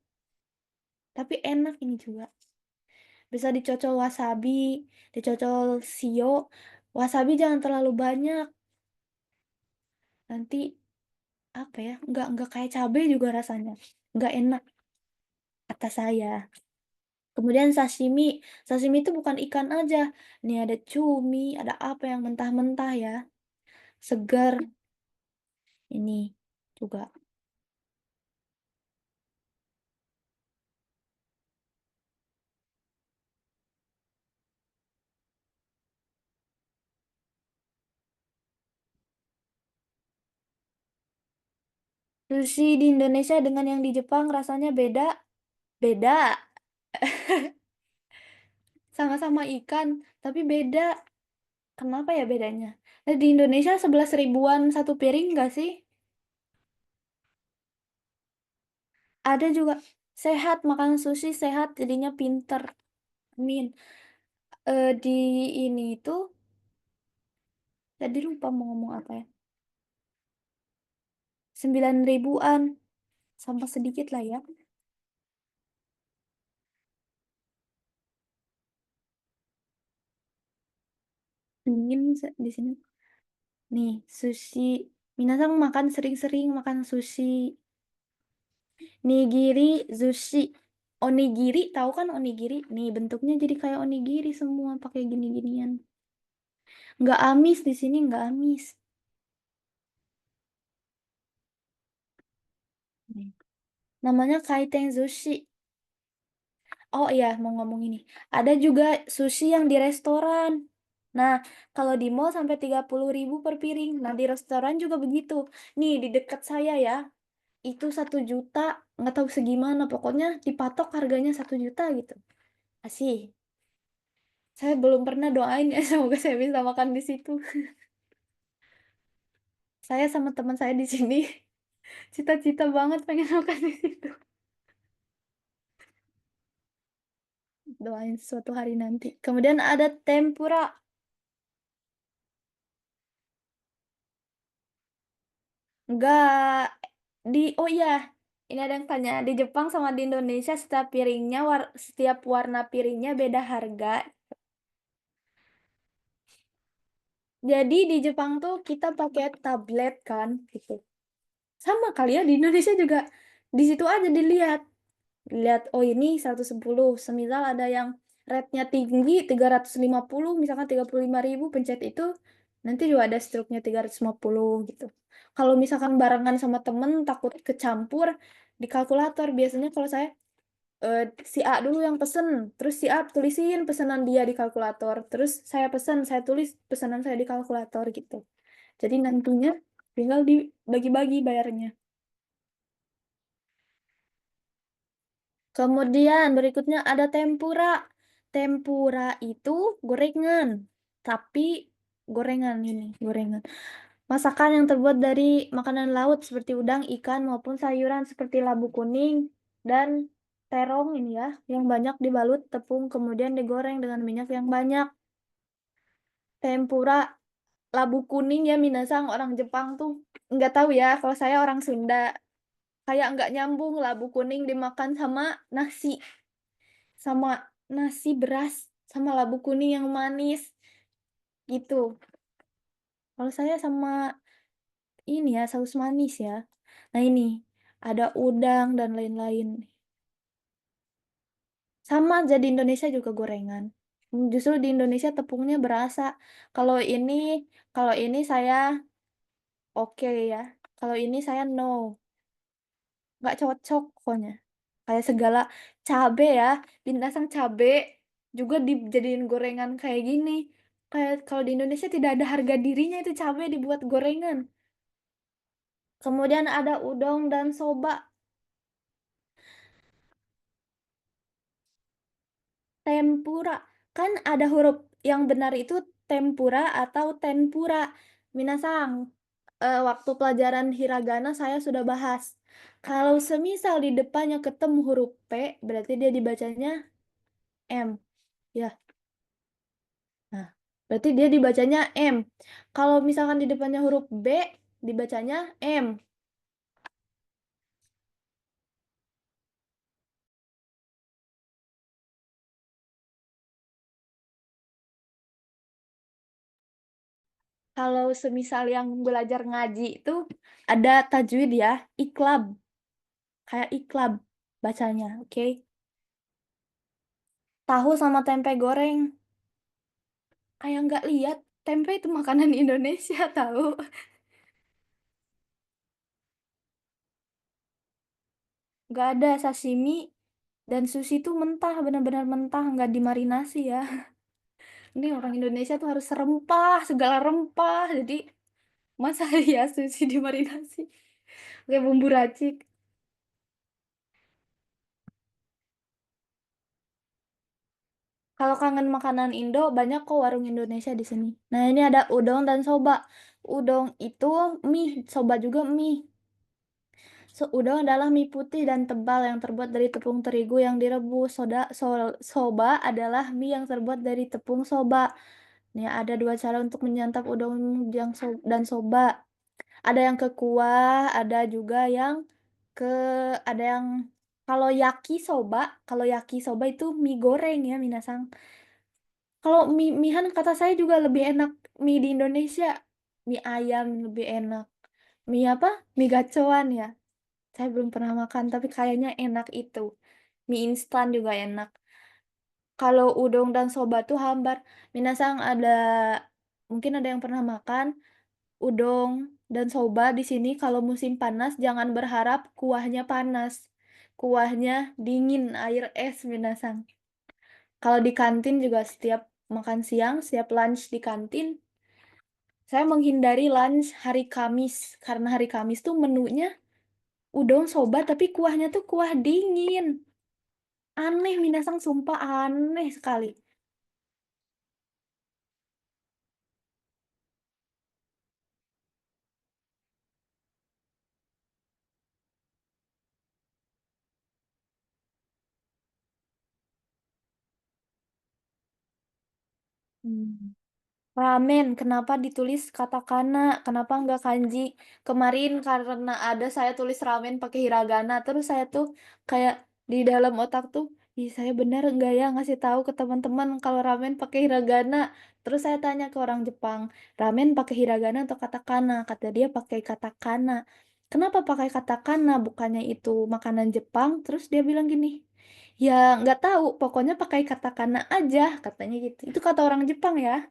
A: Tapi enak ini juga. Bisa dicocol wasabi, dicocol shio. Wasabi jangan terlalu banyak. Nanti apa ya? Nggak kayak cabai juga rasanya. Nggak enak kata saya. Kemudian sashimi. Sashimi itu bukan ikan aja. Nih ada cumi, ada apa yang mentah-mentah ya. Segar. Ini juga. Sushi di Indonesia dengan yang di Jepang rasanya beda. Beda. Sama-sama ikan, tapi beda. Kenapa ya bedanya? Di Indonesia 11 ribuan satu piring nggak sih? Ada juga sehat, makan sushi sehat, jadinya pinter. Amin. Di ini itu, tadi lupa mau ngomong apa ya. 9 ribuan, sama sedikit lah ya. Dingin di sini. Nih, sushi. Minasang makan sering-sering makan sushi. Nigiri, sushi. Onigiri, tahu kan onigiri? Nih, bentuknya jadi kayak onigiri semua pakai gini-ginian. Nggak amis di sini, nggak amis. Nih. Namanya kaiten sushi. Oh iya, mau ngomong ini. Ada juga sushi yang di restoran. Nah, kalau di mall sampai 30 ribu per piring. Nah, di restoran juga begitu. Nih, di dekat saya ya. Itu 1 juta, nggak tahu segimana. Pokoknya dipatok harganya 1 juta gitu. Asih. Saya belum pernah doain ya, semoga saya bisa makan di situ. Saya sama teman saya di sini cita-cita banget pengen makan di situ. Doain suatu hari nanti. Kemudian ada tempura. Enggak oh iya, ini ada yang tanya, di Jepang sama di Indonesia setiap piringnya setiap warna piringnya beda harga. Jadi di Jepang tuh kita pakai tablet kan gitu. Sama kali ya di Indonesia juga di situ aja dilihat. Lihat oh ini 110, semisal ada yang rate-nya tinggi 350, misalkan 35 ribu pencet itu, nanti juga ada struknya 350 gitu. Kalau misalkan barengan sama temen takut kecampur di kalkulator, biasanya kalau saya eh, si A dulu yang pesen, terus si A tulisin pesanan dia di kalkulator, terus saya pesen, saya tulis pesanan saya di kalkulator gitu. Jadi nantinya tinggal dibagi-bagi bayarnya. Kemudian berikutnya ada tempura. Tempura itu gorengan, tapi gorengan ini, gorengan. Masakan yang terbuat dari makanan laut seperti udang, ikan, maupun sayuran seperti labu kuning dan terong ini ya, yang banyak dibalut tepung kemudian digoreng dengan minyak yang banyak. Tempura labu kuning ya minasang orang Jepang tuh nggak tahu ya, kalau saya orang Sunda kayak nggak nyambung labu kuning dimakan sama nasi. Sama nasi beras sama labu kuning yang manis gitu. Kalau saya sama ini ya saus manis ya. Nah ini ada udang dan lain-lain. Sama aja di Indonesia juga gorengan. Justru di Indonesia tepungnya berasa. Kalau ini, kalau ini saya oke ya. Kalau ini saya no, nggak cocok pokoknya. Kayak segala cabe ya, binasang cabe juga dijadiin gorengan kayak gini. Kayak kalau di Indonesia tidak ada harga dirinya itu cabe dibuat gorengan. Kemudian ada udang dan soba. Tempura. Kan ada huruf yang benar itu tempura atau tenpura. Minasang, waktu pelajaran hiragana saya sudah bahas. Kalau semisal di depannya ketemu huruf P, berarti dia dibacanya M. Ya, nah, berarti dia dibacanya M. Kalau misalkan di depannya huruf B, dibacanya M. Kalau semisal yang belajar ngaji itu ada tajwid ya, iklab. Kayak iklab bacanya, oke? Tahu sama tempe goreng. Kayak nggak lihat, tempe itu makanan Indonesia tahu. Nggak ada sashimi dan sushi itu mentah, benar-benar mentah, nggak dimarinasi ya. Ini orang Indonesia tuh harus rempah, segala rempah. Jadi masa ya sushi dimarinasi? Kayak bumbu racik. Kalau kangen makanan Indo, banyak kok warung Indonesia di sini. Nah, ini ada udon dan soba. Udon itu mie, soba juga mie. Udon adalah mie putih dan tebal yang terbuat dari tepung terigu yang direbus. Soba adalah mie yang terbuat dari tepung soba. Nih, ada dua cara untuk menyantap udon dan soba. Ada yang ke kuah, ada juga yang ke ada yang kalau yaki soba itu mie goreng ya, minasang. Kalau mihan kata saya juga lebih enak mie di Indonesia. Mie ayam lebih enak. Mie apa? Mie gacoan ya. Saya belum pernah makan, tapi kayaknya enak itu. Mie instan juga enak. Kalau udon dan soba tuh hambar. Minasang mungkin ada yang pernah makan udon dan soba di sini kalau musim panas jangan berharap kuahnya panas. Kuahnya dingin, air es minasang. Kalau di kantin juga setiap makan siang, setiap lunch di kantin, saya menghindari lunch hari Kamis karena hari Kamis tuh menunya udon soba tapi kuahnya tuh kuah dingin. Aneh minasang sumpah aneh sekali. Hmm. Ramen, kenapa ditulis katakana? Kenapa nggak kanji? Kemarin karena ada saya tulis ramen pakai hiragana, terus saya tuh kayak di dalam otak tuh, ih saya benar nggak ya ngasih tahu ke teman-teman kalau ramen pakai hiragana? Terus saya tanya ke orang Jepang, ramen pakai hiragana atau katakana? Kata dia pakai katakana. Kenapa pakai katakana? Bukannya itu makanan Jepang? Terus dia bilang gini, ya nggak tahu, pokoknya pakai katakana aja, katanya gitu. Itu kata orang Jepang ya.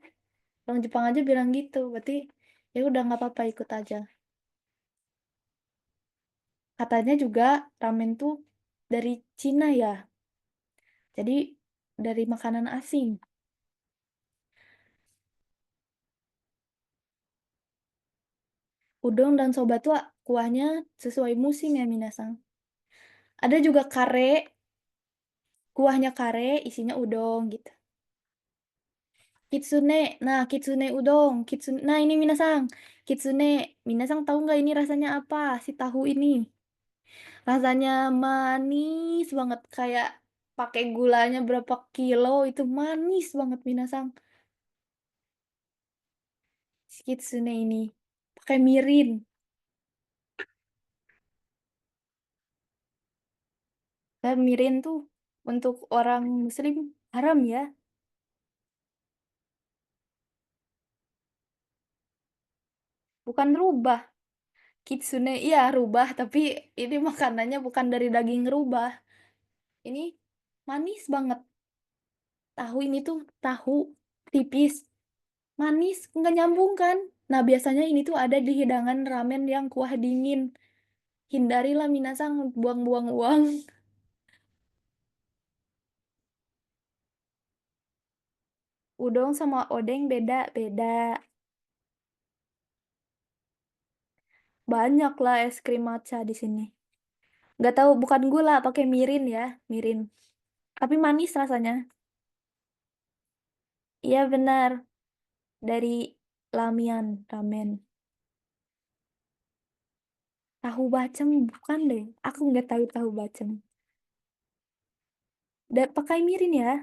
A: Orang Jepang aja bilang gitu, berarti ya udah nggak apa-apa ikut aja. Katanya juga ramen tuh dari Cina ya, jadi dari makanan asing. Udon dan soba tuh kuahnya sesuai musim ya minasang. Ada juga kare, kuahnya kare, isinya udon gitu. Kitsune, nah kitsune udon, kitsune, nah ini minasang, kitsune, minasang tahu nggak ini rasanya apa? Si tahu ini. Rasanya manis banget kayak pakai gulanya berapa kilo itu manis banget minasang. Si Kitsune ini pakai mirin. Dan mirin tuh untuk orang muslim haram ya. Bukan rubah. Kitsune iya rubah tapi ini makanannya bukan dari daging rubah. Ini Manis banget. Tahu ini tuh tahu tipis, manis, nggak nyambung kan? Nah, biasanya ini tuh ada di hidangan ramen yang kuah dingin. Hindarilah minasang buang-buang uang. Udon sama odeng beda-beda. Banyak lah es krim matcha di sini. Nggak tahu, bukan gula, pakai mirin ya, mirin. Tapi manis rasanya. Iya benar, dari Lamian, ramen. Tahu bacem bukan deh. Aku nggak tahu tahu bacem. Pakai mirin ya.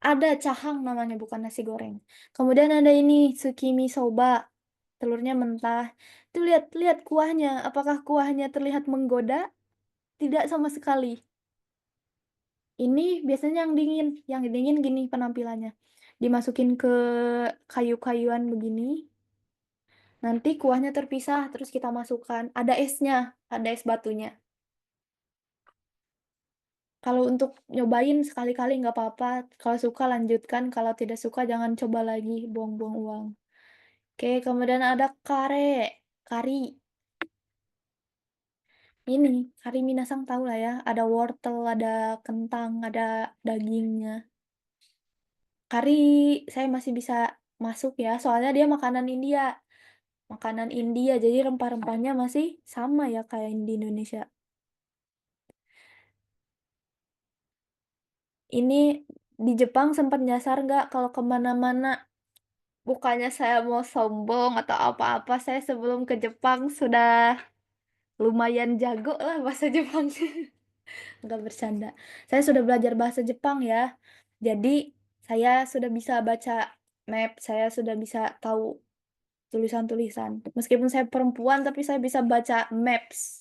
A: Ada cahang namanya, bukan nasi goreng. Kemudian ada ini tsukimi soba, telurnya mentah. Tuh lihat lihat kuahnya. Apakah kuahnya terlihat menggoda? Tidak sama sekali. Ini biasanya yang dingin gini penampilannya. Dimasukin ke kayu-kayuan begini. Nanti kuahnya terpisah, terus kita masukkan. Ada esnya, ada es batunya. Kalau untuk nyobain sekali-kali nggak apa-apa. Kalau suka lanjutkan, kalau tidak suka jangan coba lagi, buang-buang uang. Oke, kemudian ada kari. Ini, kari minasang tahu lah ya. Ada wortel, ada kentang, ada dagingnya. Kari saya masih bisa masuk ya, soalnya dia makanan India. Makanan India, jadi rempah-rempahnya masih sama ya kayak di Indonesia. Ini di Jepang sempat nyasar nggak kalau kemana-mana? Bukannya saya mau sombong atau apa-apa, saya sebelum ke Jepang sudah lumayan jago lah bahasa Jepang. Nggak bercanda. Saya sudah belajar bahasa Jepang ya. Jadi saya sudah bisa baca map, saya sudah bisa tahu tulisan-tulisan. Meskipun saya perempuan, tapi saya bisa baca maps.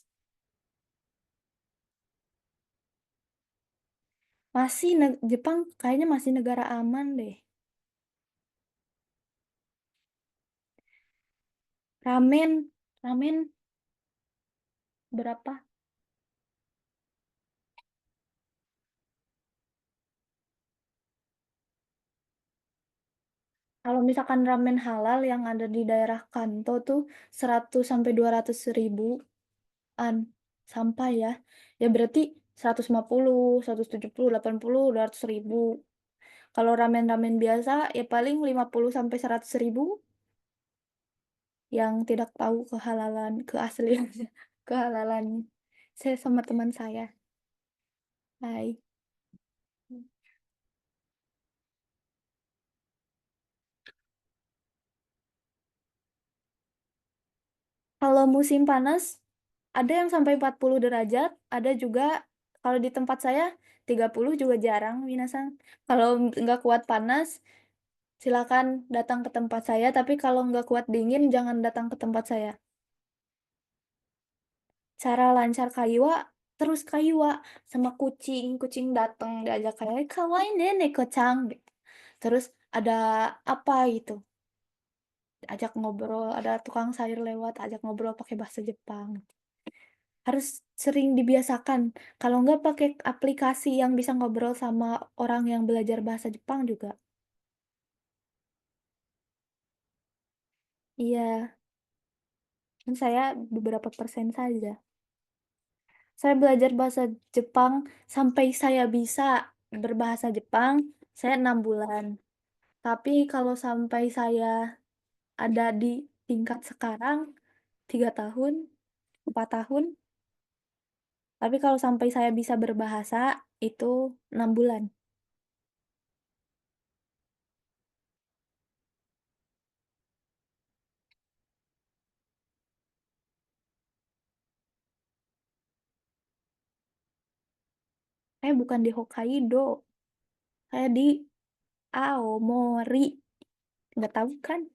A: Jepang kayaknya masih negara aman deh. Ramen, ramen berapa? Kalau misalkan ramen halal yang ada di daerah Kanto tuh 100 sampai 200 ribuan sampai ya. Ya berarti 150, 170, 80, 200 ribu. Kalau ramen-ramen biasa ya paling 50 sampai 100 ribu yang tidak tahu kehalalan, keaslian, kehalalan. Saya sama teman saya. Hai. Kalau musim panas, ada yang sampai 40 derajat, ada juga kalau di tempat saya 30 juga jarang, minasan. Kalau nggak kuat panas, silakan datang ke tempat saya, tapi kalau nggak kuat dingin, jangan datang ke tempat saya. Cara lancar kaiwa, terus kaiwa sama kucing, kucing datang diajak kayak, kawaii ne neko-chan. Gitu. Terus ada apa gitu, ajak ngobrol, ada tukang sayur lewat, ajak ngobrol pakai bahasa Jepang. Harus sering dibiasakan. Kalau nggak pakai aplikasi yang bisa ngobrol sama orang yang belajar bahasa Jepang juga. Iya, kan saya beberapa persen saja. Saya belajar bahasa Jepang sampai saya bisa berbahasa Jepang, saya 6 bulan. Tapi kalau sampai saya ada di tingkat sekarang, 3 tahun, 4 tahun. Tapi kalau sampai saya bisa berbahasa, itu 6 bulan. Saya bukan di Hokkaido, saya di Aomori. Nggak tahu kan?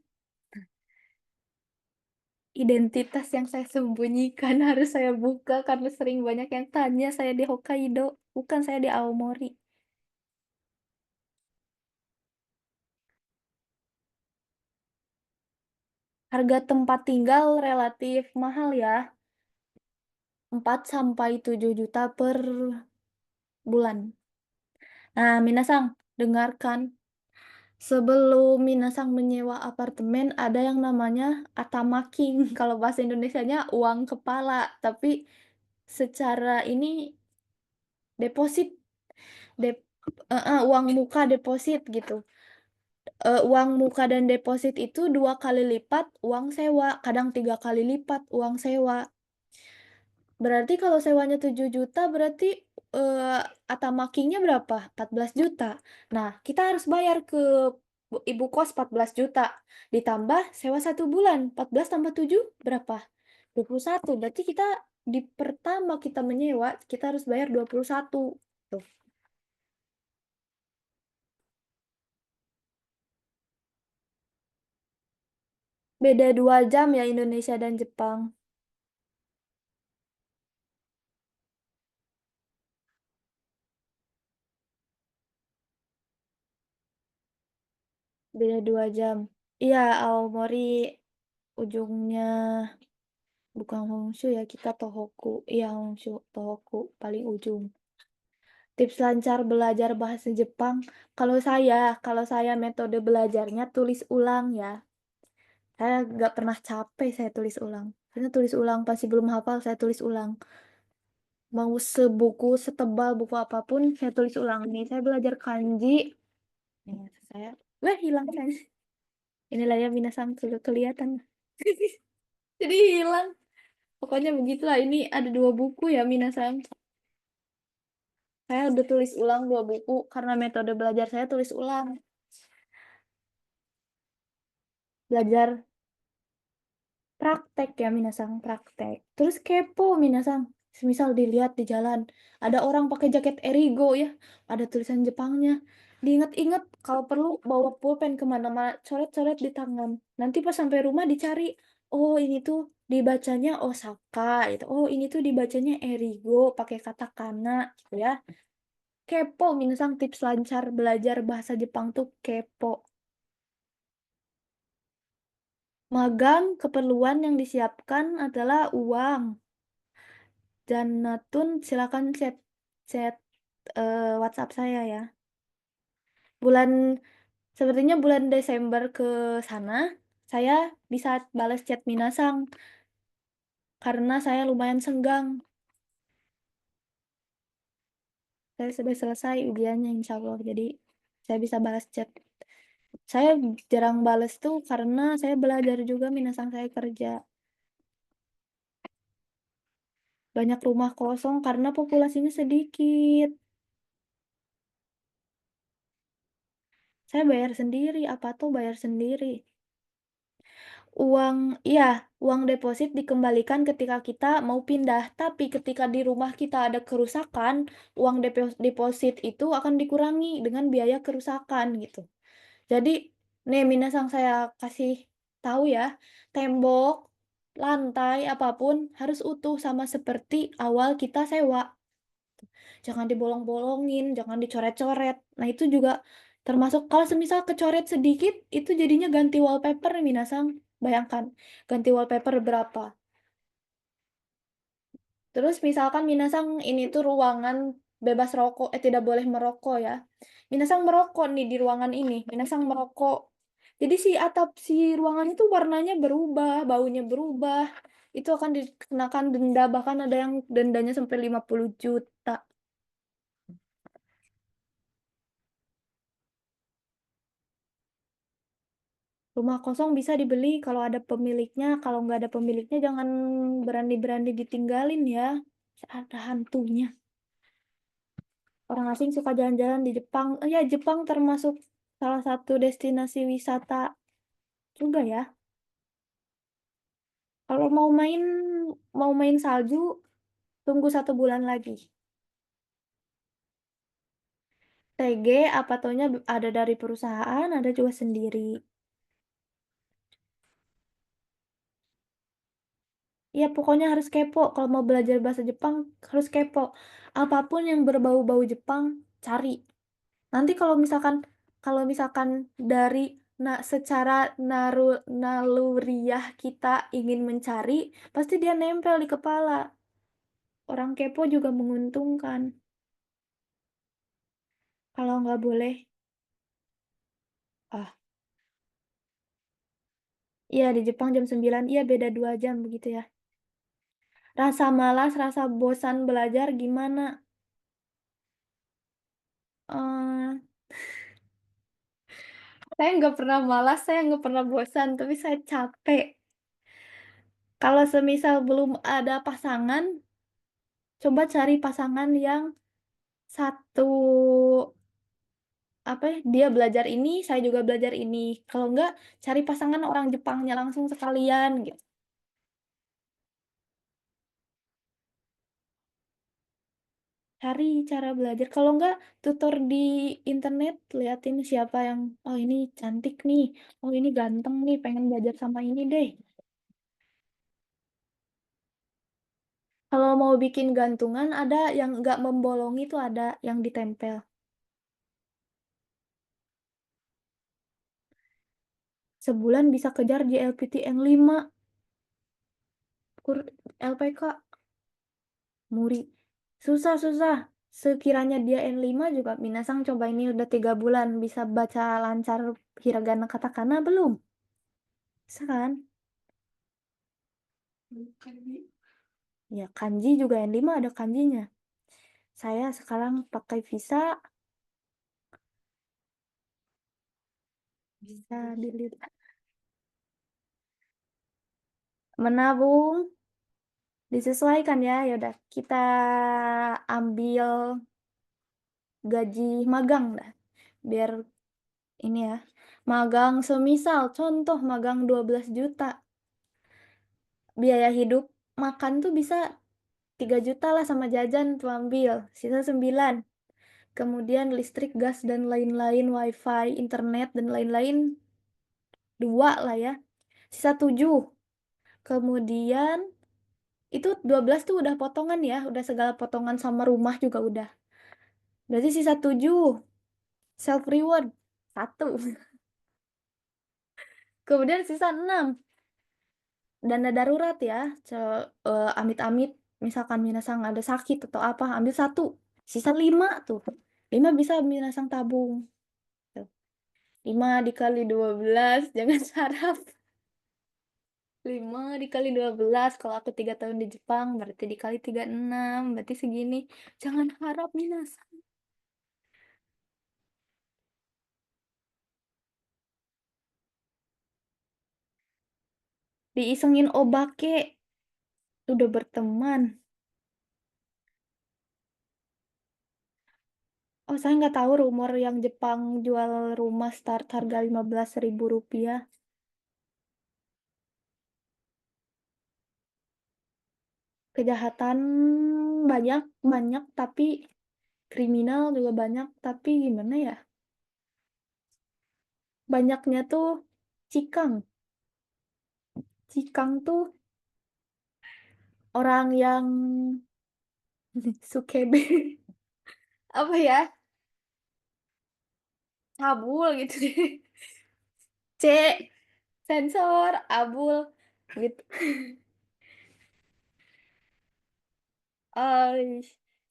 A: Identitas yang saya sembunyikan harus saya buka karena sering banyak yang tanya saya di Hokkaido. Bukan, saya di Aomori. Harga tempat tinggal relatif mahal ya. 4 sampai 7 juta per bulan. Nah, minasang, dengarkan. Sebelum minasang menyewa apartemen, ada yang namanya atamaking. Kalau bahasa Indonesianya uang kepala, tapi secara ini deposit, dep uang muka deposit gitu. Uang muka dan deposit itu 2 kali lipat uang sewa, kadang 3 kali lipat uang sewa. Berarti kalau sewanya 7 juta berarti, atamakingnya berapa? 14 juta. Nah, kita harus bayar ke ibu kos 14 juta, ditambah sewa 1 bulan, 14 tambah 7 berapa? 21. Berarti kita di pertama kita menyewa, kita harus bayar 21, tuh. Beda 2 jam ya Indonesia dan Jepang. Beda 2 jam. Iya, Aomori ujungnya bukan Honshu ya, kita Tohoku. Iya, Honshu, Tohoku paling ujung. Tips lancar belajar bahasa Jepang. Kalau saya metode belajarnya tulis ulang ya. Saya nggak pernah capek saya tulis ulang. Saya tulis ulang pasti belum hafal, saya tulis ulang. Mau sebuku setebal buku apapun, saya tulis ulang. Nih, saya belajar kanji. Nih, saya, wah hilang kan. Inilah ya minasang kelihatan. Jadi hilang. Pokoknya begitulah. Ini ada 2 buku ya minasang. Saya udah tulis ulang 2 buku karena metode belajar saya tulis ulang. Belajar praktek ya minasang, praktek. Terus kepo minasang. Semisal dilihat di jalan, ada orang pakai jaket Erigo ya, ada tulisan Jepangnya. Diingat-ingat kalau perlu bawa pulpen kemana-mana, coret-coret di tangan. Nanti pas sampai rumah dicari, oh ini tuh dibacanya Osaka gitu. Oh ini tuh dibacanya Erigo pakai katakana gitu ya. Kepo minasang, tips lancar belajar bahasa Jepang tuh kepo. Magang keperluan yang disiapkan adalah uang. Janatun silakan chat chat WhatsApp saya ya. Bulan Sepertinya bulan Desember ke sana saya bisa balas chat Minasang karena saya lumayan senggang. Saya sudah selesai ujiannya insya Allah, jadi saya bisa balas chat. Saya jarang balas tuh karena saya belajar juga Minasang, saya kerja. Banyak rumah kosong karena populasinya sedikit. Saya bayar sendiri, apa tuh bayar sendiri. Uang deposit dikembalikan ketika kita mau pindah, tapi ketika di rumah kita ada kerusakan, uang deposit itu akan dikurangi dengan biaya kerusakan gitu. Jadi, nih minasang saya kasih tahu ya, tembok, lantai, apapun harus utuh sama seperti awal kita sewa. Jangan dibolong-bolongin, jangan dicoret-coret. Nah, itu juga termasuk kalau semisal kecoret sedikit, itu jadinya ganti wallpaper nih, minasang. Bayangkan, ganti wallpaper berapa. Terus misalkan minasang ini tuh ruangan bebas rokok, tidak boleh merokok ya. Minasang merokok nih di ruangan ini, minasang merokok. Jadi si ruangan itu warnanya berubah, baunya berubah. Itu akan dikenakan denda, bahkan ada yang dendanya sampai 50 juta. Rumah kosong bisa dibeli kalau ada pemiliknya. Kalau nggak ada pemiliknya, jangan berani-berani ditinggalin ya. Ada hantunya. Orang asing suka jalan-jalan di Jepang. Ya, Jepang termasuk salah satu destinasi wisata juga ya. Kalau mau main salju, tunggu 1 bulan lagi. TG apa taunya ada dari perusahaan, ada juga sendiri. Ya, pokoknya harus kepo. Kalau mau belajar bahasa Jepang, harus kepo. Apapun yang berbau-bau Jepang, cari. Nanti kalau misalkan dari secara naluriah kita ingin mencari, pasti dia nempel di kepala. Orang kepo juga menguntungkan. Kalau nggak boleh, ah, iya di Jepang jam 9, iya beda 2 jam begitu ya. Rasa malas, rasa bosan belajar gimana? Eee, saya nggak pernah malas, saya nggak pernah bosan, tapi saya capek. Kalau semisal belum ada pasangan, coba cari pasangan yang satu, apa ya, dia belajar ini, saya juga belajar ini. Kalau enggak, cari pasangan orang Jepangnya langsung sekalian gitu. Cari cara belajar, kalau enggak tutor di internet, liatin siapa yang, "Oh ini cantik nih, oh ini ganteng nih, pengen belajar sama ini deh." Kalau mau bikin gantungan ada yang nggak membolongi tuh ada yang ditempel. Sebulan bisa kejar JLPTN 5, LPK, muri. Susah susah. Sekiranya dia N5 juga minasang coba ini udah 3 bulan bisa baca lancar hiragana katakana belum? Bisa kan? Ya kanji juga N5 ada kanjinya. Saya sekarang pakai visa, bisa dilihat. Menabung disesuaikan ya. Ya udah kita ambil gaji magang dah. Biar ini ya. Magang semisal contoh magang 12 juta. Biaya hidup makan tuh bisa 3 juta lah sama jajan tuh ambil, sisa 9. Kemudian listrik, gas, dan lain-lain, wifi, internet, dan lain-lain 2 lah ya. Sisa 7. Kemudian itu 12 tuh udah potongan ya, udah segala potongan sama rumah juga udah. Berarti sisa 7. Self reward 1. Kemudian sisa 6. Dana darurat ya, amit-amit misalkan minasang ada sakit atau apa, ambil 1. Sisa 5 tuh. 5 bisa minasang tabung. Tuh. 5 dikali 12, jangan harap. 5 dikali 12, kalau aku 3 tahun di Jepang, berarti dikali 36, berarti segini. Jangan harap minasang. Diisengin obake, udah berteman. Oh, saya nggak tahu rumor yang Jepang jual rumah start harga 15.000 rupiah. Kejahatan banyak, banyak, tapi kriminal juga banyak, tapi gimana ya? Banyaknya tuh cikang. Cikang tuh orang yang sukebe. Apa ya? Cabul gitu deh. C, sensor, abul, gitu.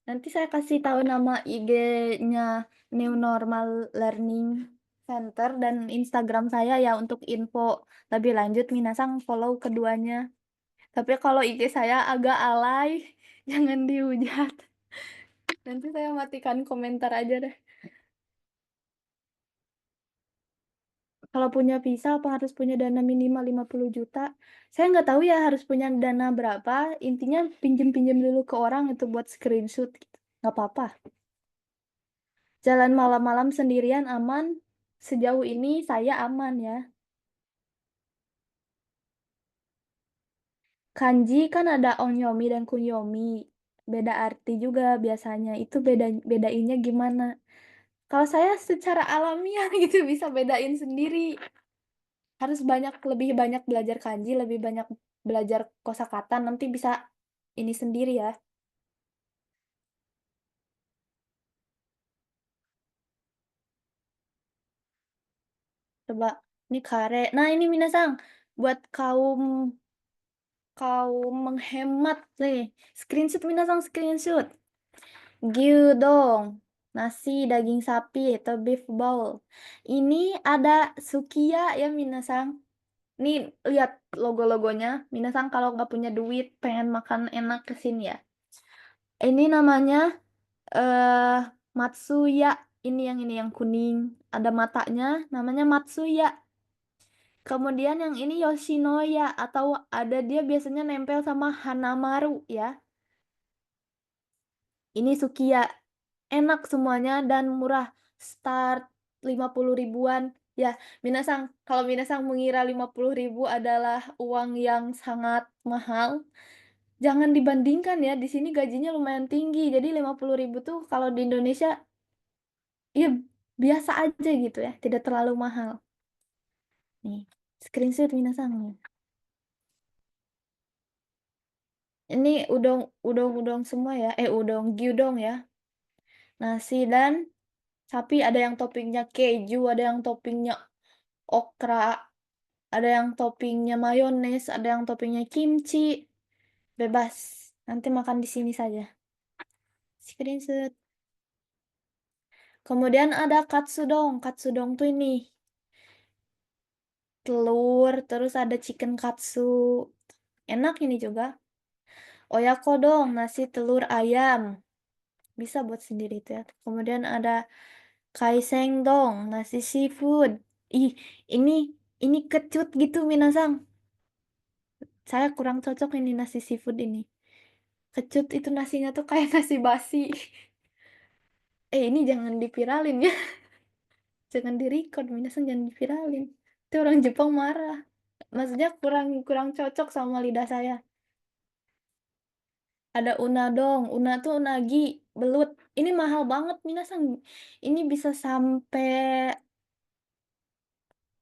A: Nanti saya kasih tahu nama IG-nya New Normal Learning Center dan Instagram saya ya untuk info lebih lanjut. Minasang follow keduanya. Tapi kalau IG saya agak alay, jangan dihujat. Nanti saya matikan komentar aja deh. Kalau punya visa apa harus punya dana minimal 50 juta? Saya nggak tahu ya harus punya dana berapa. Intinya pinjem-pinjem dulu ke orang itu buat screenshot gitu. Nggak apa-apa. Jalan malam-malam sendirian aman. Sejauh ini saya aman ya. Kanji kan ada onyomi dan kunyomi. Beda arti juga biasanya. Itu bedainnya gimana? Kalau saya secara alamiah gitu bisa bedain sendiri. Harus lebih banyak belajar kanji, lebih banyak belajar kosakata, nanti bisa ini sendiri ya. Coba ini kare. Nah, ini minasang buat kaum kaum menghemat nih. Screenshot minasang screenshot. Gyudong. nasi daging sapi atau beef bowl. Ini ada sukiya ya minasang. Nih lihat logo-logonya. Minasang kalau nggak punya duit pengen makan enak ke sini ya. Ini namanya eh Matsuya. Ini yang kuning. Ada matanya, namanya Matsuya. Kemudian yang ini Yoshinoya atau ada dia biasanya nempel sama Hanamaru ya. Ini Sukiya. Enak semuanya dan murah. Start 50 ribuan. Ya, Minasang, kalau Minasang mengira 50 ribu adalah uang yang sangat mahal, jangan dibandingkan ya. Di sini gajinya lumayan tinggi. Jadi 50 ribu tuh kalau di Indonesia ya biasa aja gitu ya, tidak terlalu mahal. Nih, screenshot Minasang. Ini udong semua ya. Udong gyudong ya. Nasi dan sapi ada yang toppingnya keju, ada yang toppingnya okra, ada yang toppingnya mayones, ada yang toppingnya kimchi. Bebas. Nanti makan di sini saja. Screenshot. Kemudian ada katsudon. Katsudon tuh ini telur, terus ada chicken katsu. Enak ini juga. Oyakodon, nasi telur ayam. Bisa buat sendiri itu ya. Kemudian ada kaiseng dong, nasi seafood. Ih, ini ini kecut gitu minasang. Saya kurang cocok ini nasi seafood ini. Kecut itu nasinya tuh kayak nasi basi. Ini jangan dipiralin ya. Jangan direcord, minasang jangan dipiralin. Itu orang Jepang marah. Maksudnya kurang kurang cocok sama lidah saya. Ada unadong, una tuh unagi, belut. Ini mahal banget minasang. Ini bisa sampai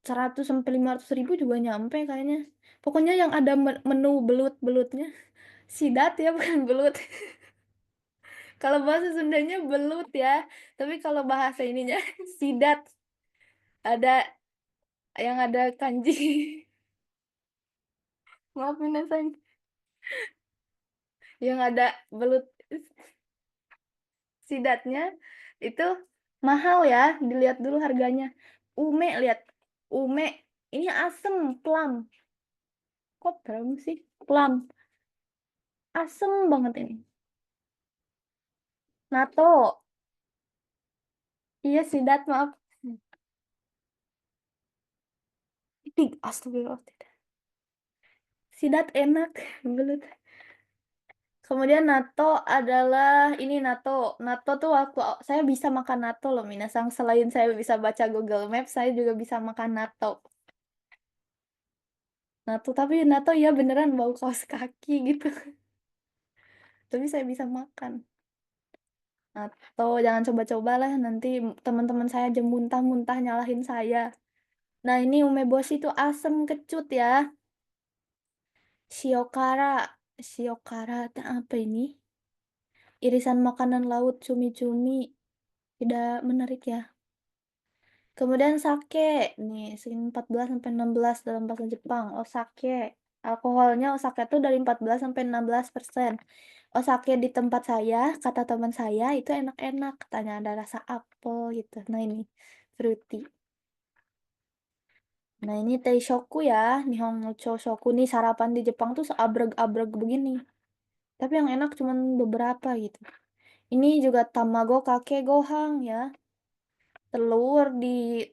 A: 100 sampai 500 ribu juga nyampe kayaknya. Pokoknya yang ada menu belut-belutnya. Sidat ya, bukan belut. Kalau bahasa Sundanya belut ya. Tapi kalau bahasa ininya sidat. Ada yang ada kanji. Maafin ya, sayang. Yang ada belut sidatnya itu mahal ya. Dilihat dulu harganya. Ume, lihat. Ume. Ini asem, plum. Kok berapa sih? Plum. Asem banget ini. Nato. Iya, sidat, maaf. Astagfirullah. Sidat enak. Belut. Kemudian natto adalah ini natto. Natto tuh waktu saya bisa makan natto loh minasang. Selain saya bisa baca Google Maps, saya juga bisa makan natto. Natto tapi natto ya beneran bau kaos kaki gitu. Tapi saya bisa makan. Natto jangan coba-coba lah nanti teman-teman saya aja muntah-muntah nyalahin saya. Nah, ini umeboshi itu asem kecut ya. Shiokara. Shiokara itu apa ini? Irisan makanan laut cumi-cumi. Tidak menarik ya. Kemudian sake, nih sing 14 sampai 16 dalam bahasa Jepang. Osake, alkoholnya osake itu dari 14 sampai 16%. Osake di tempat saya, kata teman saya itu enak-enak, katanya ada rasa apel gitu. Nah ini fruity. Nah ini teishoku ya, Nihon no Choshoku nih sarapan di Jepang tuh seabreg-abreg begini. Tapi yang enak cuman beberapa gitu. Ini juga tamago kake gohang ya. Telur di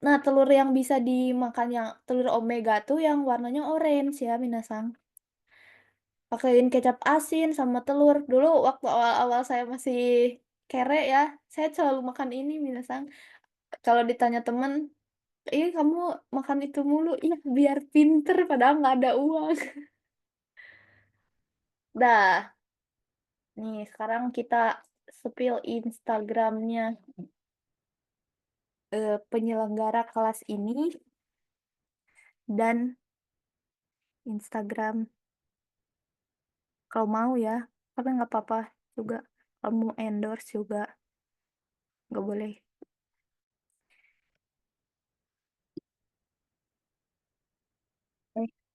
A: Nah, telur yang bisa dimakan yang telur omega tuh yang warnanya orange ya, minasang. Pakein kecap asin sama telur. Dulu waktu awal-awal saya masih kere ya, saya selalu makan ini, minasang. Kalau ditanya temen, kamu makan itu mulu." Iya, biar pinter padahal nggak ada uang. Dah, nih sekarang kita spill Instagramnya penyelenggara kelas ini dan Instagram kalau mau ya, tapi nggak apa-apa juga. Kalau mau endorse juga nggak boleh.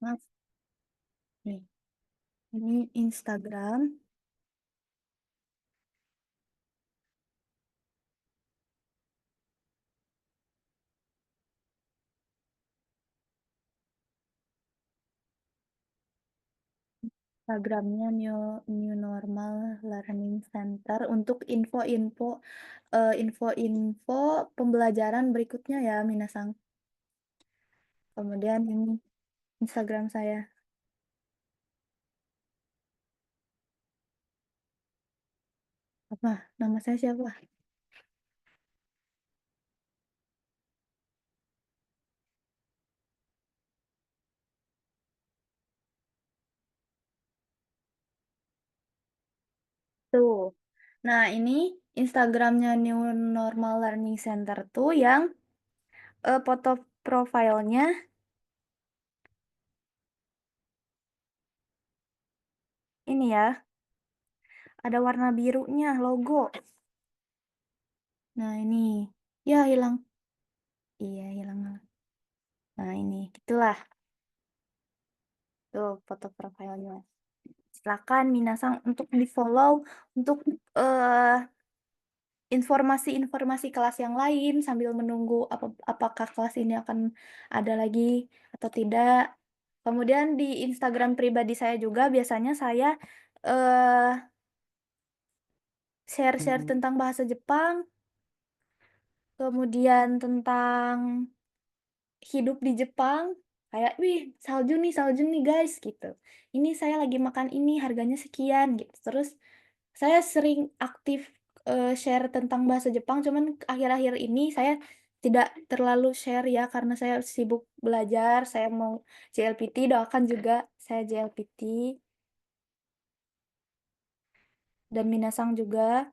A: Maaf nih, ini Instagram Instagramnya New Normal Learning Center untuk info-info pembelajaran berikutnya ya, Minasang. Kemudian ini Instagram saya. Apa? Nama saya siapa? Tuh. Nah, ini Instagramnya New Normal Learning Center tuh yang foto profilnya ini ya, ada warna birunya logo. Nah, ini. Ya, hilang. Iya, hilang. Nah, ini. Gitulah. Tuh, foto profilnya. Silakan Minasang untuk di-follow untuk eh, informasi-informasi kelas yang lain sambil menunggu apakah kelas ini akan ada lagi atau tidak. Kemudian di Instagram pribadi saya juga biasanya saya eh, share-share tentang bahasa Jepang, kemudian tentang hidup di Jepang. Kayak, wih, salju nih guys, gitu. Ini saya lagi makan ini, harganya sekian, gitu. Terus saya sering aktif share tentang bahasa Jepang, cuman akhir-akhir ini saya tidak terlalu share ya, karena saya sibuk belajar, saya mau JLPT, doakan juga saya JLPT, dan Minasang juga.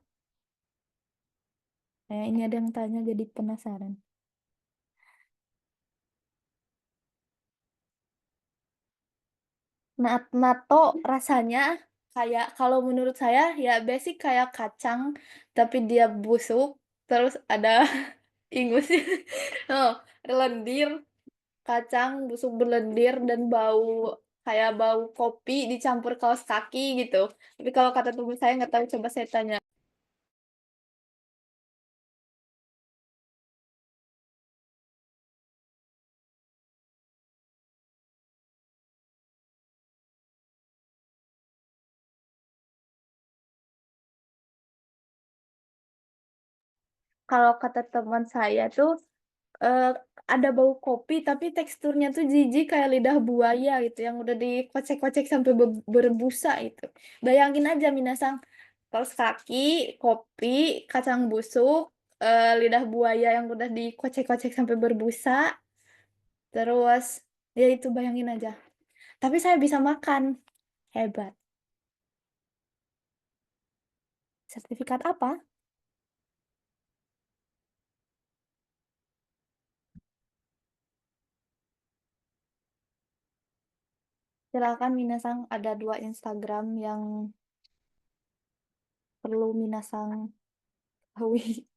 A: Ini ada yang tanya jadi penasaran. Nato rasanya kayak kalau menurut saya ya basic kayak kacang tapi dia busuk terus ada ingusnya. Oh, lendir, kacang busuk berlendir dan bau kayak bau kopi dicampur kaos kaki gitu. Tapi kalau kata temen saya nggak tahu, coba saya tanya. Kalau kata teman saya tuh eh, ada bau kopi tapi teksturnya tuh jijik kayak lidah buaya gitu yang udah dikocek-kocek sampai berbusa itu. Bayangin aja Minasang, kaos kaki, kopi, kacang busuk, lidah buaya yang udah dikocek-kocek sampai berbusa, terus ya itu bayangin aja. Tapi saya bisa makan, hebat. Sertifikat apa? Silakan Minasang, ada 2 Instagram yang perlu Minasang ketahui.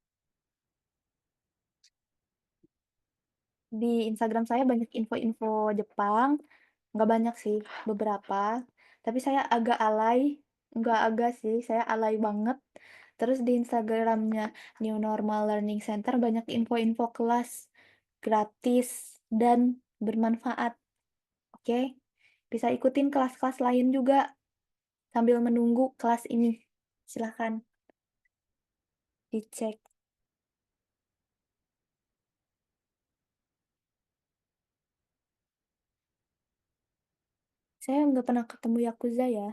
A: Di Instagram saya banyak info-info Jepang, nggak banyak sih, beberapa. Tapi saya agak alay, nggak agak sih, saya alay banget. Terus di Instagramnya New Normal Learning Center banyak info-info kelas gratis dan bermanfaat. Oke, bisa ikutin kelas-kelas lain juga sambil menunggu kelas ini. Silahkan dicek. Saya nggak pernah ketemu Yakuza ya.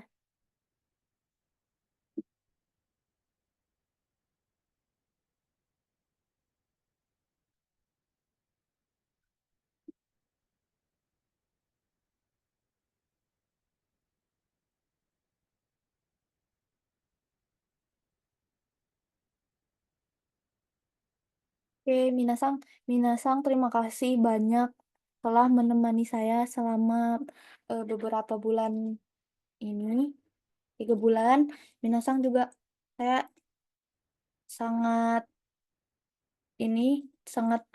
A: Oke, Minasang, terima kasih banyak telah menemani saya selama beberapa bulan ini, 3 bulan. Minasang juga saya sangat ini sangat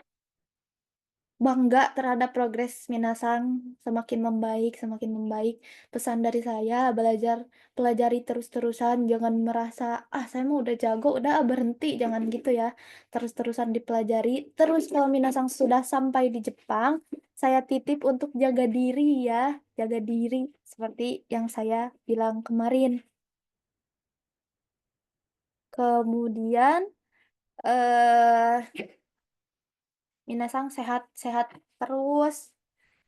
A: bangga terhadap progres Minasang semakin membaik, semakin membaik. Pesan dari saya, pelajari terus-terusan, jangan merasa, ah saya mau udah jago, udah berhenti, jangan gitu ya. Terus-terusan dipelajari. Terus kalau Minasang sudah sampai di Jepang, saya titip untuk jaga diri ya, jaga diri seperti yang saya bilang kemarin. Kemudian eh Minasang sehat-sehat terus,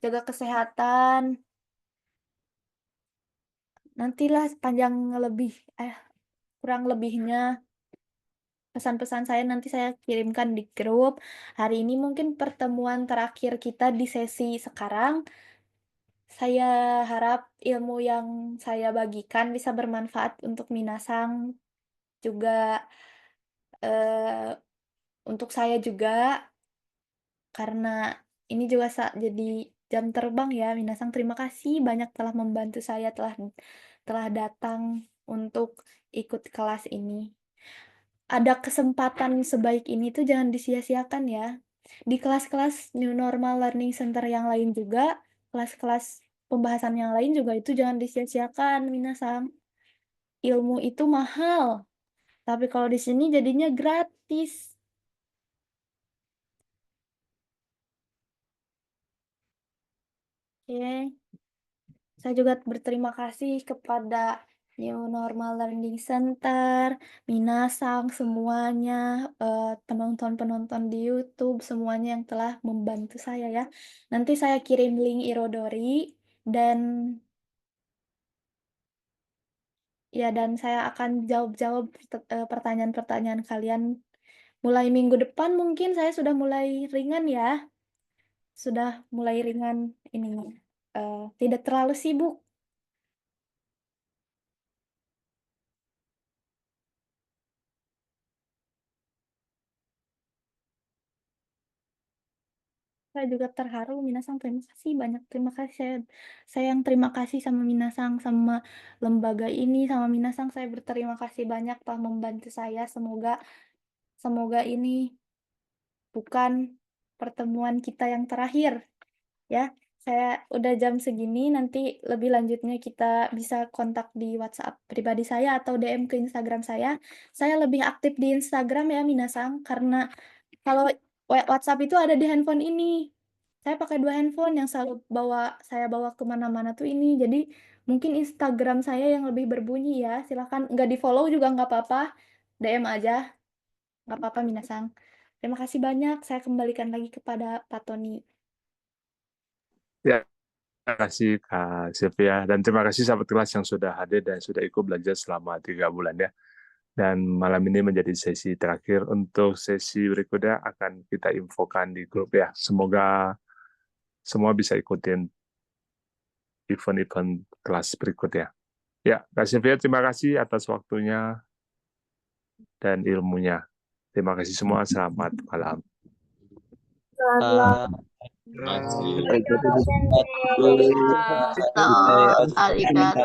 A: jaga kesehatan. Nantilah panjang lebih kurang lebihnya pesan-pesan saya nanti saya kirimkan di grup. Hari ini mungkin pertemuan terakhir kita di sesi sekarang. Saya harap ilmu yang saya bagikan bisa bermanfaat untuk Minasang juga eh, untuk saya juga karena ini juga jadi jam terbang ya. Minasang terima kasih banyak telah membantu saya telah datang untuk ikut kelas ini. Ada kesempatan sebaik ini tuh jangan disia-siakan ya. Di kelas-kelas New Normal Learning Center yang lain juga, kelas-kelas pembahasan yang lain juga itu jangan disia-siakan, Minasang. Ilmu itu mahal, tapi kalau di sini jadinya gratis. Oke. Saya juga berterima kasih kepada New Normal Learning Center, Minasang, semuanya, penonton-penonton di YouTube, semuanya yang telah membantu saya ya. Nanti saya kirim link Irodori dan dan saya akan jawab-jawab pertanyaan-pertanyaan kalian. Mulai minggu depan mungkin saya sudah mulai ringan ya. Sudah mulai ringan ini. Tidak terlalu sibuk. Saya juga terharu, Minasang terima kasih banyak, terima kasih saya yang terima kasih sama Minasang, sama lembaga ini, sama Minasang saya berterima kasih banyak telah membantu saya. Semoga ini bukan pertemuan kita yang terakhir ya. Saya udah jam segini, nanti lebih lanjutnya kita bisa kontak di WhatsApp pribadi saya atau DM ke Instagram saya. Saya lebih aktif di Instagram ya Minasang karena kalau WhatsApp itu ada di handphone ini. Saya pakai 2 handphone yang selalu saya bawa kemana-mana tuh ini. Jadi mungkin Instagram saya yang lebih berbunyi ya. Silahkan nggak di follow juga nggak apa-apa. DM aja. Nggak apa-apa Minasang. Terima kasih banyak. Saya kembalikan lagi kepada Pak Tony.
F: Ya, terima kasih Kak Sylvia dan terima kasih sahabat kelas yang sudah hadir dan sudah ikut belajar selama 3 bulan ya. Dan malam ini menjadi sesi terakhir. Untuk sesi berikutnya akan kita infokan di grup ya. Semoga semua bisa ikutin event-event kelas berikutnya. Ya, Kak Sylvia terima kasih atas waktunya dan ilmunya. Terima kasih semua. Selamat malam.
C: Arigatou.